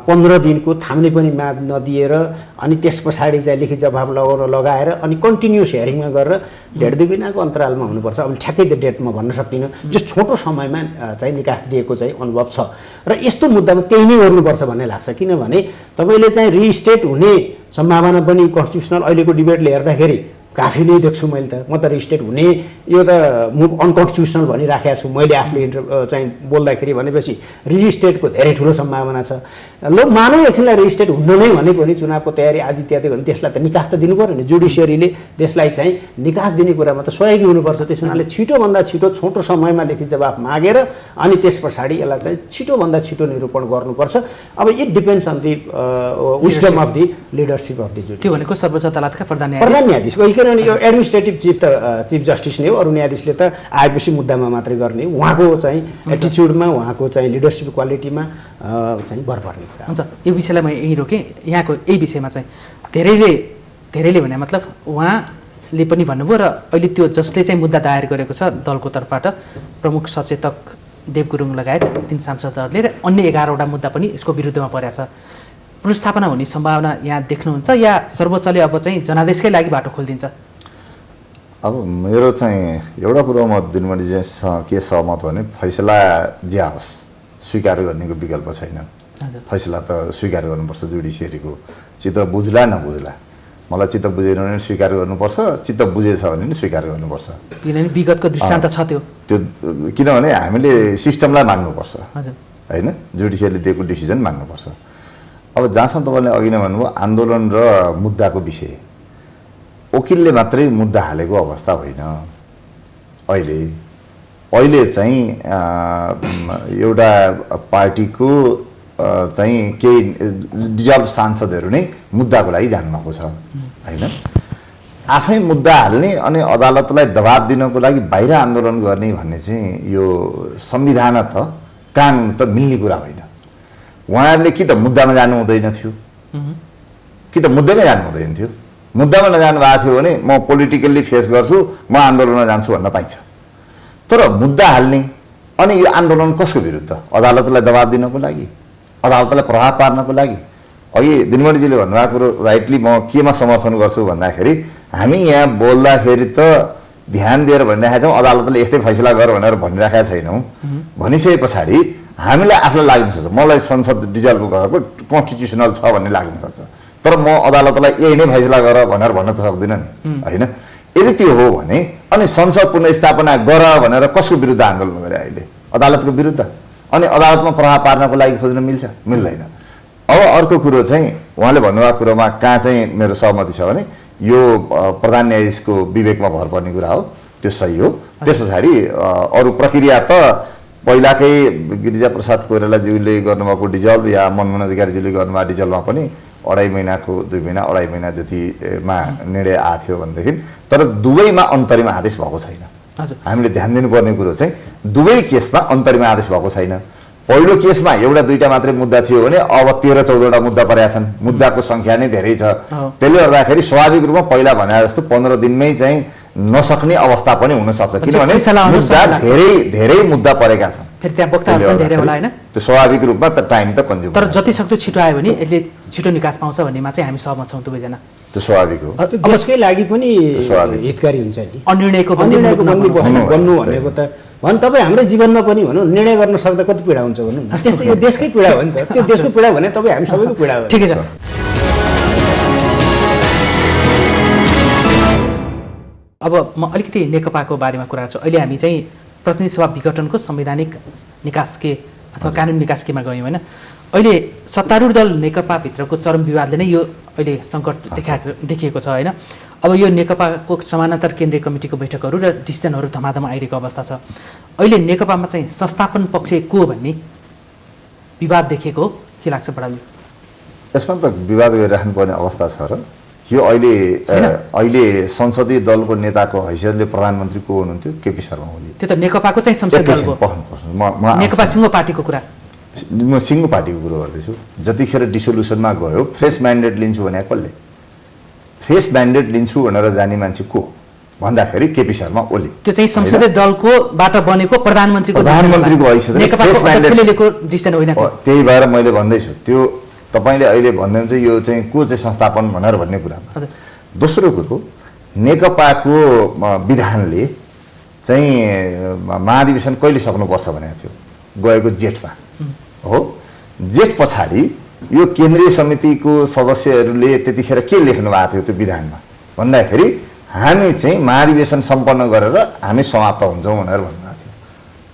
15 दिनको थाम्ने पनि म्याद नदिएर अनि त्यस पछाडि चाहिँ लिखित जवाफ लगाएर अनि कन्टिन्युस हेयरिङमा गरेर 1.5 महिनाको अन्तरालमा हुनुपर्छ। अब ठ्याक्कै त्यो डेट म भन्न सक्दिनँ। जो छोटो समयमा चाहिँ निकास दिएको चाहिँ अनुभव छ र यस्तो मुद्दामा त्यही नै गर्नुपर्छ भन्ने लाग्छ। किनभने तपाईँले चाहिँ रिस्टेट हुने सम्भावना पनि कन्स्टिट्युसनल अहिलेको डिबेटले हेर्दाखेरि काफी नै देख्छु मैले त। म त रिस्टेट हुने यो त अनकन्स्टिट्युसनल भनिराखेको छु मैले आफूले चाहिँ बोल्दाखेरि। भनेपछि रिस्टेटको धेरै ठुलो सम्भावना छ। ल मानौँ एकछिनलाई रिस्टेट हुन्न नै भने पनि चुनावको तयारी आदि इत्यादि भने त्यसलाई त निकास त दिनु पऱ्यो नि। जुडिसियरीले त्यसलाई चाहिँ निकास दिने कुरामा त सहयोगी हुनुपर्छ। त्यस हुनाले छिटोभन्दा छिटो छोटो समयमा लिखित जवाफ मागेर अनि त्यस पछाडि यसलाई चाहिँ छिटोभन्दा छिटो निरूपण गर्नुपर्छ। अब it depends on the wisdom of the leadership of the judiciary. त्यो भनेको सर्वोच्च अदालतका प्रधान न्यायाधीश किनभने यो एडमिनिस्ट्रेटिभ चिफ जस्टिस नै हो। अरू न्यायाधीशले त आएपछि मुद्दामा मात्रै गर्ने। उहाँको चाहिँ एटिच्युडमा, उहाँको चाहिँ लिडरसिप क्वालिटीमा चाहिँ भर पर्ने कुरा हुन्छ। यो विषयलाई म यहीँ रोकेँ। यहाँको यही विषयमा चाहिँ धेरैले भने मतलब उहाँले पनि भन्नुभयो र अहिले त्यो जसले चाहिँ मुद्दा दायर गरेको छ दलको तर्फबाट प्रमुख सचेतक देव गुरुङ लगायत 3 सांसदहरूले र अन्य 11वटा मुद्दा पनि यसको विरुद्धमा परेको छ। पुनर्स्थापना हुने सम्भावना यहाँ देख्नुहुन्छ या सर्वोच्चले अब चाहिँ जनादेशकै लागि बाटो खोलिदिन्छ? अब मेरो चाहिँ एउटा कुरो म दिनमणिजीसँग के सहमत भने फैसला जे होस् स्वीकार गर्नेको विकल्प छैन। फैसला त स्वीकार गर्नुपर्छ। जुडिसियरीको चित्त बुझ्ला नबुझ्ला, मलाई चित्त बुझेन भने स्वीकार गर्नुपर्छ, चित्त बुझेछ भने नि स्वीकार गर्नुपर्छ। किनभने विगतको दृष्टान्त छ त्यो किनभने हामीले सिस्टमलाई मान्नुपर्छ हजुर हैन, जुडिसियरले दिएको डिसिजन मान्नुपर्छ। अब जहाँसम्म तपाईँले अघि नै भन्नुभयो आन्दोलन र मुद्दाको विषय, वकिलले मात्रै मुद्दा हालेको अवस्था होइन। अहिले चाहिँ एउटा पार्टीको चाहिँ केही डिजल्भ सांसदहरू नै मुद्दाको लागि जानुभएको छ हैन। आफै मुद्दा हाल्ने अनि अदालतलाई दबाब दिनको लागि बाहिर आन्दोलन गर्ने भन्ने चाहिँ यो संविधान त कानुन त मिल्ने कुरा होइन। उहाँहरूले कि त मुद्दामा जानु हुँदैन थियो कि त मुद्दामै जानु हुँदैन थियो। मुद्दामा नजानु भएको थियो भने म पोलिटिकल्ली फेस गर्छु, म आन्दोलनमा जान्छु भन्न पाइन्छ। तर मुद्दा हाल्ने अनि यो आन्दोलन कसको विरुद्ध? अदालतलाई दबाब दिनको लागि, अदालतलाई प्रभाव पार्नको लागि। अघि दिनमणिजीले भन्नुभएको कुरो राइटली म केमा समर्थन गर्छु भन्दाखेरि हामी यहाँ बोल्दाखेरि त ध्यान दिएर भनिराखेका छौँ अदालतले यस्तै फैसला गर भनेर भनिराखेका छैनौँ। भनिसके पछाडि हामीलाई आफूलाई लाग्न सक्छ मलाई संसद डिजल्भ गरेको कन्स्टिट्युसनल छ भन्ने लाग्न सक्छ, तर म अदालतलाई यही नै फैसला गर भनेर भन्न त सक्दिनँ नि होइन। यदि त्यो हो भने अनि संसद पुनर्स्थापना गर भनेर कसको विरुद्ध आन्दोलन गरे? अहिले अदालतको विरुद्ध। अनि अदालतमा प्रभाव पार्नको लागि खोज्न मिल्छ? मिल्दैन। अब अर्को कुरो चाहिँ उहाँले भन्नुभएको कुरोमा कहाँ चाहिँ मेरो सहमति छ भने यो प्रधान न्यायाधीशको विवेकमा भर पर्ने कुरा हो, त्यो सही हो। त्यस पछाडि अरू प्रक्रिया त पहिलाकै गिरिजाप्रसाद कोइरालाज्यूले गर्नुभएको डिजल्भ या मनमोहन अधिकारीज्यूले गर्नुभएको डिजल्भमा पनि 2.5 महिनाको 2 महिना 2.5 महिना जतिमा निर्णय आएको थियो भनेदेखि, तर दुवैमा अन्तरिम आदेश भएको छैन। हामीले ध्यान दिनुपर्ने कुरो चाहिँ दुवै केसमा अन्तरिम आदेश भएको छैन। पहिलो केसमा एउटा दुईटा मात्रै मुद्दा थियो भने अब 13-14वटा मुद्दा परेका छन्। मुद्दाको सङ्ख्या नै धेरै छ। त्यसले गर्दाखेरि स्वाभाविक रूपमा पहिला भने जस्तो 15 दिनमै चाहिँ नसक्ने अवस्था पनि हुन सक्छ, किनभने मुद्दा धेरै मुद्दा परेका छन्। फेरि त्यहाँ वक्ताहरू पनि धेरै होला हैन, त्यो स्वाभाविक रूपमा त टाइम त कन्ज्युम। तर जति सक्दो छिटो आयो भने यसले छिटो निकास पाउँछ भन्नेमा चाहिँ हामी सहमत छौँ दुवैजना। त्यो स्वाभाविक हो। देशकै लागि पनि हितकारी हुन्छ नि। अनिर्णयको बन्दी बन्नु भनेको त भन् तपाईँ हाम्रै जीवनमा पनि भनौँ निर्णय गर्न सक्दा कति पीडा हुन्छ भनौँ न। त्यस्तो यो देशकै पीडा हो नि त। त्यो देशको पीडा भने तपाईँ हामी सबैको पीडा हो। ठिकै छ। अब म अलिकति नेकपाको बारेमा कुरा गर्छु। अहिले हामी चाहिँ प्रतिनिधि सभा विघटनको संवैधानिक निकास के अथवा कानुन निकास केमा गयौँ होइन। अहिले सत्तारूढ दल नेकपाभित्रको चरम विवादले नै यो अहिले सङ्कट देखिएको छ होइन। अब यो नेकपाको समानान्तर केन्द्रीय कमिटीको बैठकहरू र डिसिजनहरू धमाधम आइरहेको अवस्था छ। अहिले नेकपामा चाहिँ संस्थापन पक्ष को भन्ने विवाद देखिएको के लाग्छ बडालजी? यसमा त विवाद गरिराख्नुपर्ने अवस्था छ र यो अहिले संसदीय दलको नेताको हैसियतले प्रधानमन्त्री को हुनुहुन्थ्यो? केपी शर्मा ओली। त्यो त नेकपाको चाहिँ संसदीय दलको नेकपा सिङ्गो पार्टीको कुरा, म सिङ्गो पार्टीको कुरो गर्दैछु। जतिखेर डिसोल्युसनमा गयो फ्रेस म्यान्डेट लिन्छु भने कसले? फ्रेस म्यान्डेट लिन्छु भनेर जाने मान्छे को भन्दाखेरि केपी शर्मा ओली। त्यो चाहिँ संसदीय दलकोबाट बनेको प्रधानमन्त्रीको हैसियतले नेकपाको अध्यक्षले लिएको डिसिजन होइन। त्यही भएर मैले भन्दैछु त्यो तपाईँले अहिले भन्नुहुन्छ यो चाहिँ को चाहिँ संस्थापन भनेर भन्ने कुरामा। दोस्रो कुरो नेकपाको विधानले चाहिँ महाधिवेशन कहिले सक्नुपर्छ भनेको थियो, गएको जेठमा हो। जेठ पछाडि यो केन्द्रीय समितिको सदस्यहरूले त्यतिखेर के लेख्नु भएको थियो त्यो विधानमा भन्दाखेरि हामी चाहिँ महाधिवेशन सम्पन्न गरेर हामी समाप्त हुन्छौँ भनेर भन्नुभएको थियो।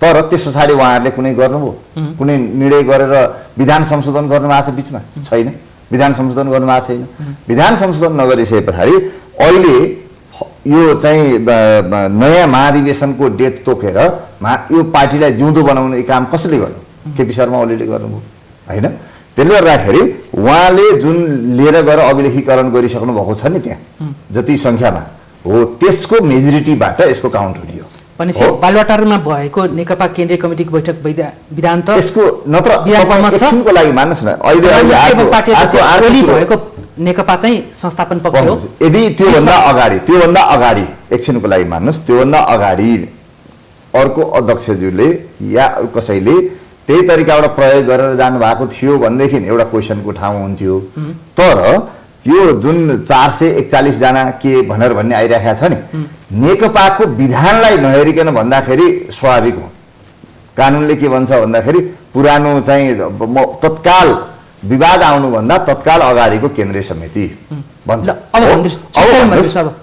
तर त्यस पछाडि उहाँहरूले कुनै गर्नुभयो, कुनै निर्णय गरेर विधान संशोधन गर्नुभएको छ बिचमा? छैन, विधान संशोधन गर्नुभएको छैन। विधान संशोधन नगरिसके पछाडि अहिले यो चाहिँ नयाँ महाधिवेशनको डेट तोकेर यो पार्टीलाई जिउँदो बनाउने काम कसले गर्नु? केपी शर्मा ओलीले गर्नुभयो होइन। त्यसले गर्दाखेरि उहाँले जुन लिएर गएर अभिलेखीकरण गरिसक्नु भएको छ नि त्यहाँ जति सङ्ख्यामा हो त्यसको मेजोरिटीबाट यसको काउन्ट हुने हो। भनेपछि बालुवाटारमा भएको नेकपा केन्द्रीय कमिटीको बैठक विधान त यसको नत्र एकछिनको लागि मान्नुहोस् न, अहिले भएको नेकपा चाहिँ संस्थापन पक्ष हो। यदि त्योभन्दा अगाडि एकछिनको लागि मान्नुहोस्, त्योभन्दा अगाडि अर्को अध्यक्षज्यूले या कसैले त्यही तरिकाबाट प्रयोग गरेर जानु भएको थियो भनेदेखि एउटा क्वेसनको ठाउँ हुन्थ्यो। तर त्यो जुन 441 जना के भनेर भन्ने आइरहेको छ नि, नेकपाको विधानलाई नहेरिकन भन्दाखेरि स्वाभाविक हो। कानुनले के भन्छ भन्दाखेरि पुरानो चाहिँ तत्काल विवाद आउनुभन्दा तत्काल अगाडिको केन्द्रीय समिति भन्छ।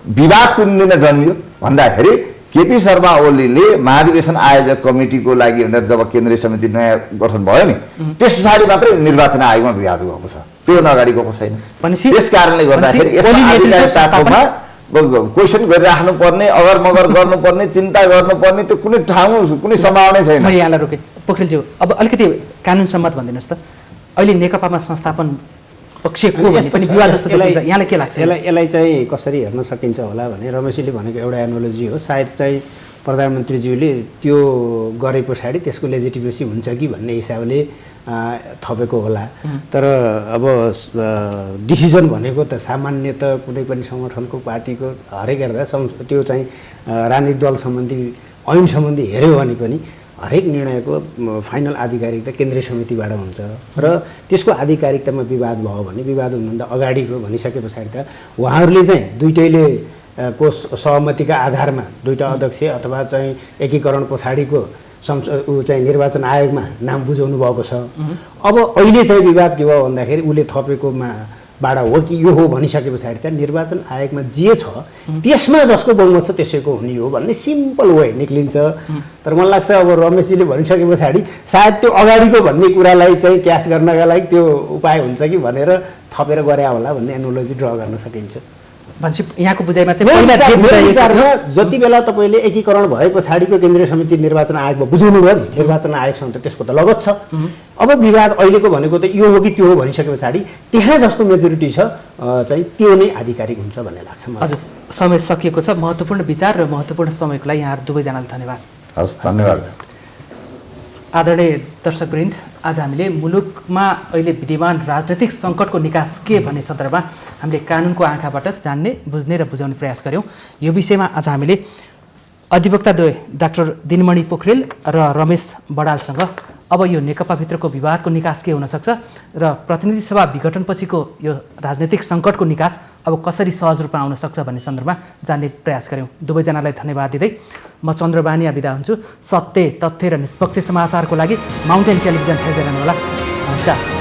विवाद कुन दिन जन्मियो भन्दाखेरि केपी शर्मा ओलीले महाधिवेशन आयोजक कमिटीको लागि भनेर जब केन्द्रीय समिति नयाँ गठन भयो नि त्यस पछाडि मात्रै निर्वाचन आयोगमा विवाद भएको छ, त्यो अगाडि गएको छैन। त्यस कारणले गर्दाखेरि क्वेसन गरिराख्नु पर्ने, अगर मगर गर्नुपर्ने, चिन्ता गर्नुपर्ने त्यो कुनै ठाउँ कुनै सम्भावना छैन। मैले यहाँलाई रोकेँ पोखरेलज्यू, अब अलिकति कानुन सम्मत भनिदिनुहोस् त, अहिले नेकपामा संस्थापन पक्ष को भने पनि विवाद जस्तो देखिन्छ, यहाँलाई के लाग्छ? यसलाई चाहिँ कसरी हेर्न सकिन्छ होला भने रमेशजीले भनेको एउटा एनोलोजी हो। सायद चाहिँ प्रधानमन्त्रीज्यूले त्यो गरे पछाडि त्यसको लेजिटिमेसी हुन्छ कि भन्ने हिसाबले थपेको होला। तर अब डिसिजन भनेको त सामान्य त कुनै पनि सङ्गठनको पार्टीको हरेक हेर्दा त्यो चाहिँ राजनीतिक दल सम्बन्धी ऐन सम्बन्धी हेऱ्यो भने पनि हरेक निर्णयको फाइनल आधिकारिकता केन्द्रीय समितिबाट हुन्छ र त्यसको आधिकारिकतामा विवाद भयो भने विवाद हुनुभन्दा अगाडिको भनिसके पछाडि त उहाँहरूले चाहिँ दुइटैले को सहमतिका आधारमा दुईटा अध्यक्ष अथवा चाहिँ एकीकरण पछाडिको चाहिँ निर्वाचन आयोगमा नाम बुझाउनु भएको छ। अब अहिले चाहिँ विवाद के भयो भन्दाखेरि उसले थपेकोमा बाट हो कि यो हो भनिसके पछाडि त निर्वाचन आयोगमा जे छ त्यसमा जसको बहुमत छ त्यसैको हुने हो भन्ने सिम्पल वे निक्लिन्छ। तर मलाई लाग्छ अब रमेशजीले भनिसके पछाडि सायद त्यो अगाडिको भन्ने कुरालाई चाहिँ क्यास गर्नका लागि त्यो उपाय हुन्छ कि भनेर थपेर गरे होला भन्ने एनोलोजी ड्र गर्न सकिन्छ। भनेपछि यहाँको बुझाइमा चाहिँ जति बेला तपाईँले एकीकरण भए पछाडिको केन्द्रीय समिति निर्वाचन आयोगमा बुझाउनु भयो नि, निर्वाचन आयोगसँग त त्यसको त लगत छ। अब विवाद अहिलेको भनेको त यो हो कि त्यो हो भनिसके पछाडि त्यहाँ जसको मेजोरिटी छ चाहिँ त्यो नै आधिकारिक हुन्छ भन्ने लाग्छ मलाई। हजुर, समय सकिएको छ। महत्त्वपूर्ण विचार र महत्त्वपूर्ण समयको लागि यहाँहरू दुवैजनालाई धन्यवाद। हस्, धन्यवाद। आदरणीय दर्शकवृन्द, आज हामीले मुलुकमा अहिले विद्यमान राजनैतिक सङ्कटको निकास के भन्ने सन्दर्भमा हामीले कानुनको आँखाबाट जान्ने, बुझ्ने र बुझाउने प्रयास गऱ्यौँ। यो विषयमा आज हामीले अधिवक्ता द्वय डाक्टर दिनमणि पोखरेल र रमेश बडालसँग अब यो नेकपाभित्रको विवादको निकास के हुनसक्छ र प्रतिनिधि सभा विघटनपछिको यो राजनैतिक सङ्कटको निकास अब कसरी सहज रूपमा आउन सक्छ भन्ने सन्दर्भमा जान्ने प्रयास गऱ्यौँ। दुवैजनालाई धन्यवाद दिँदै म चन्द्र बानिया बिदा हुन्छु। सत्य, तथ्य र निष्पक्ष समाचारको लागि माउन्टेन टेलिभिजन हेर्दै रहनुहोला। नमस्कार।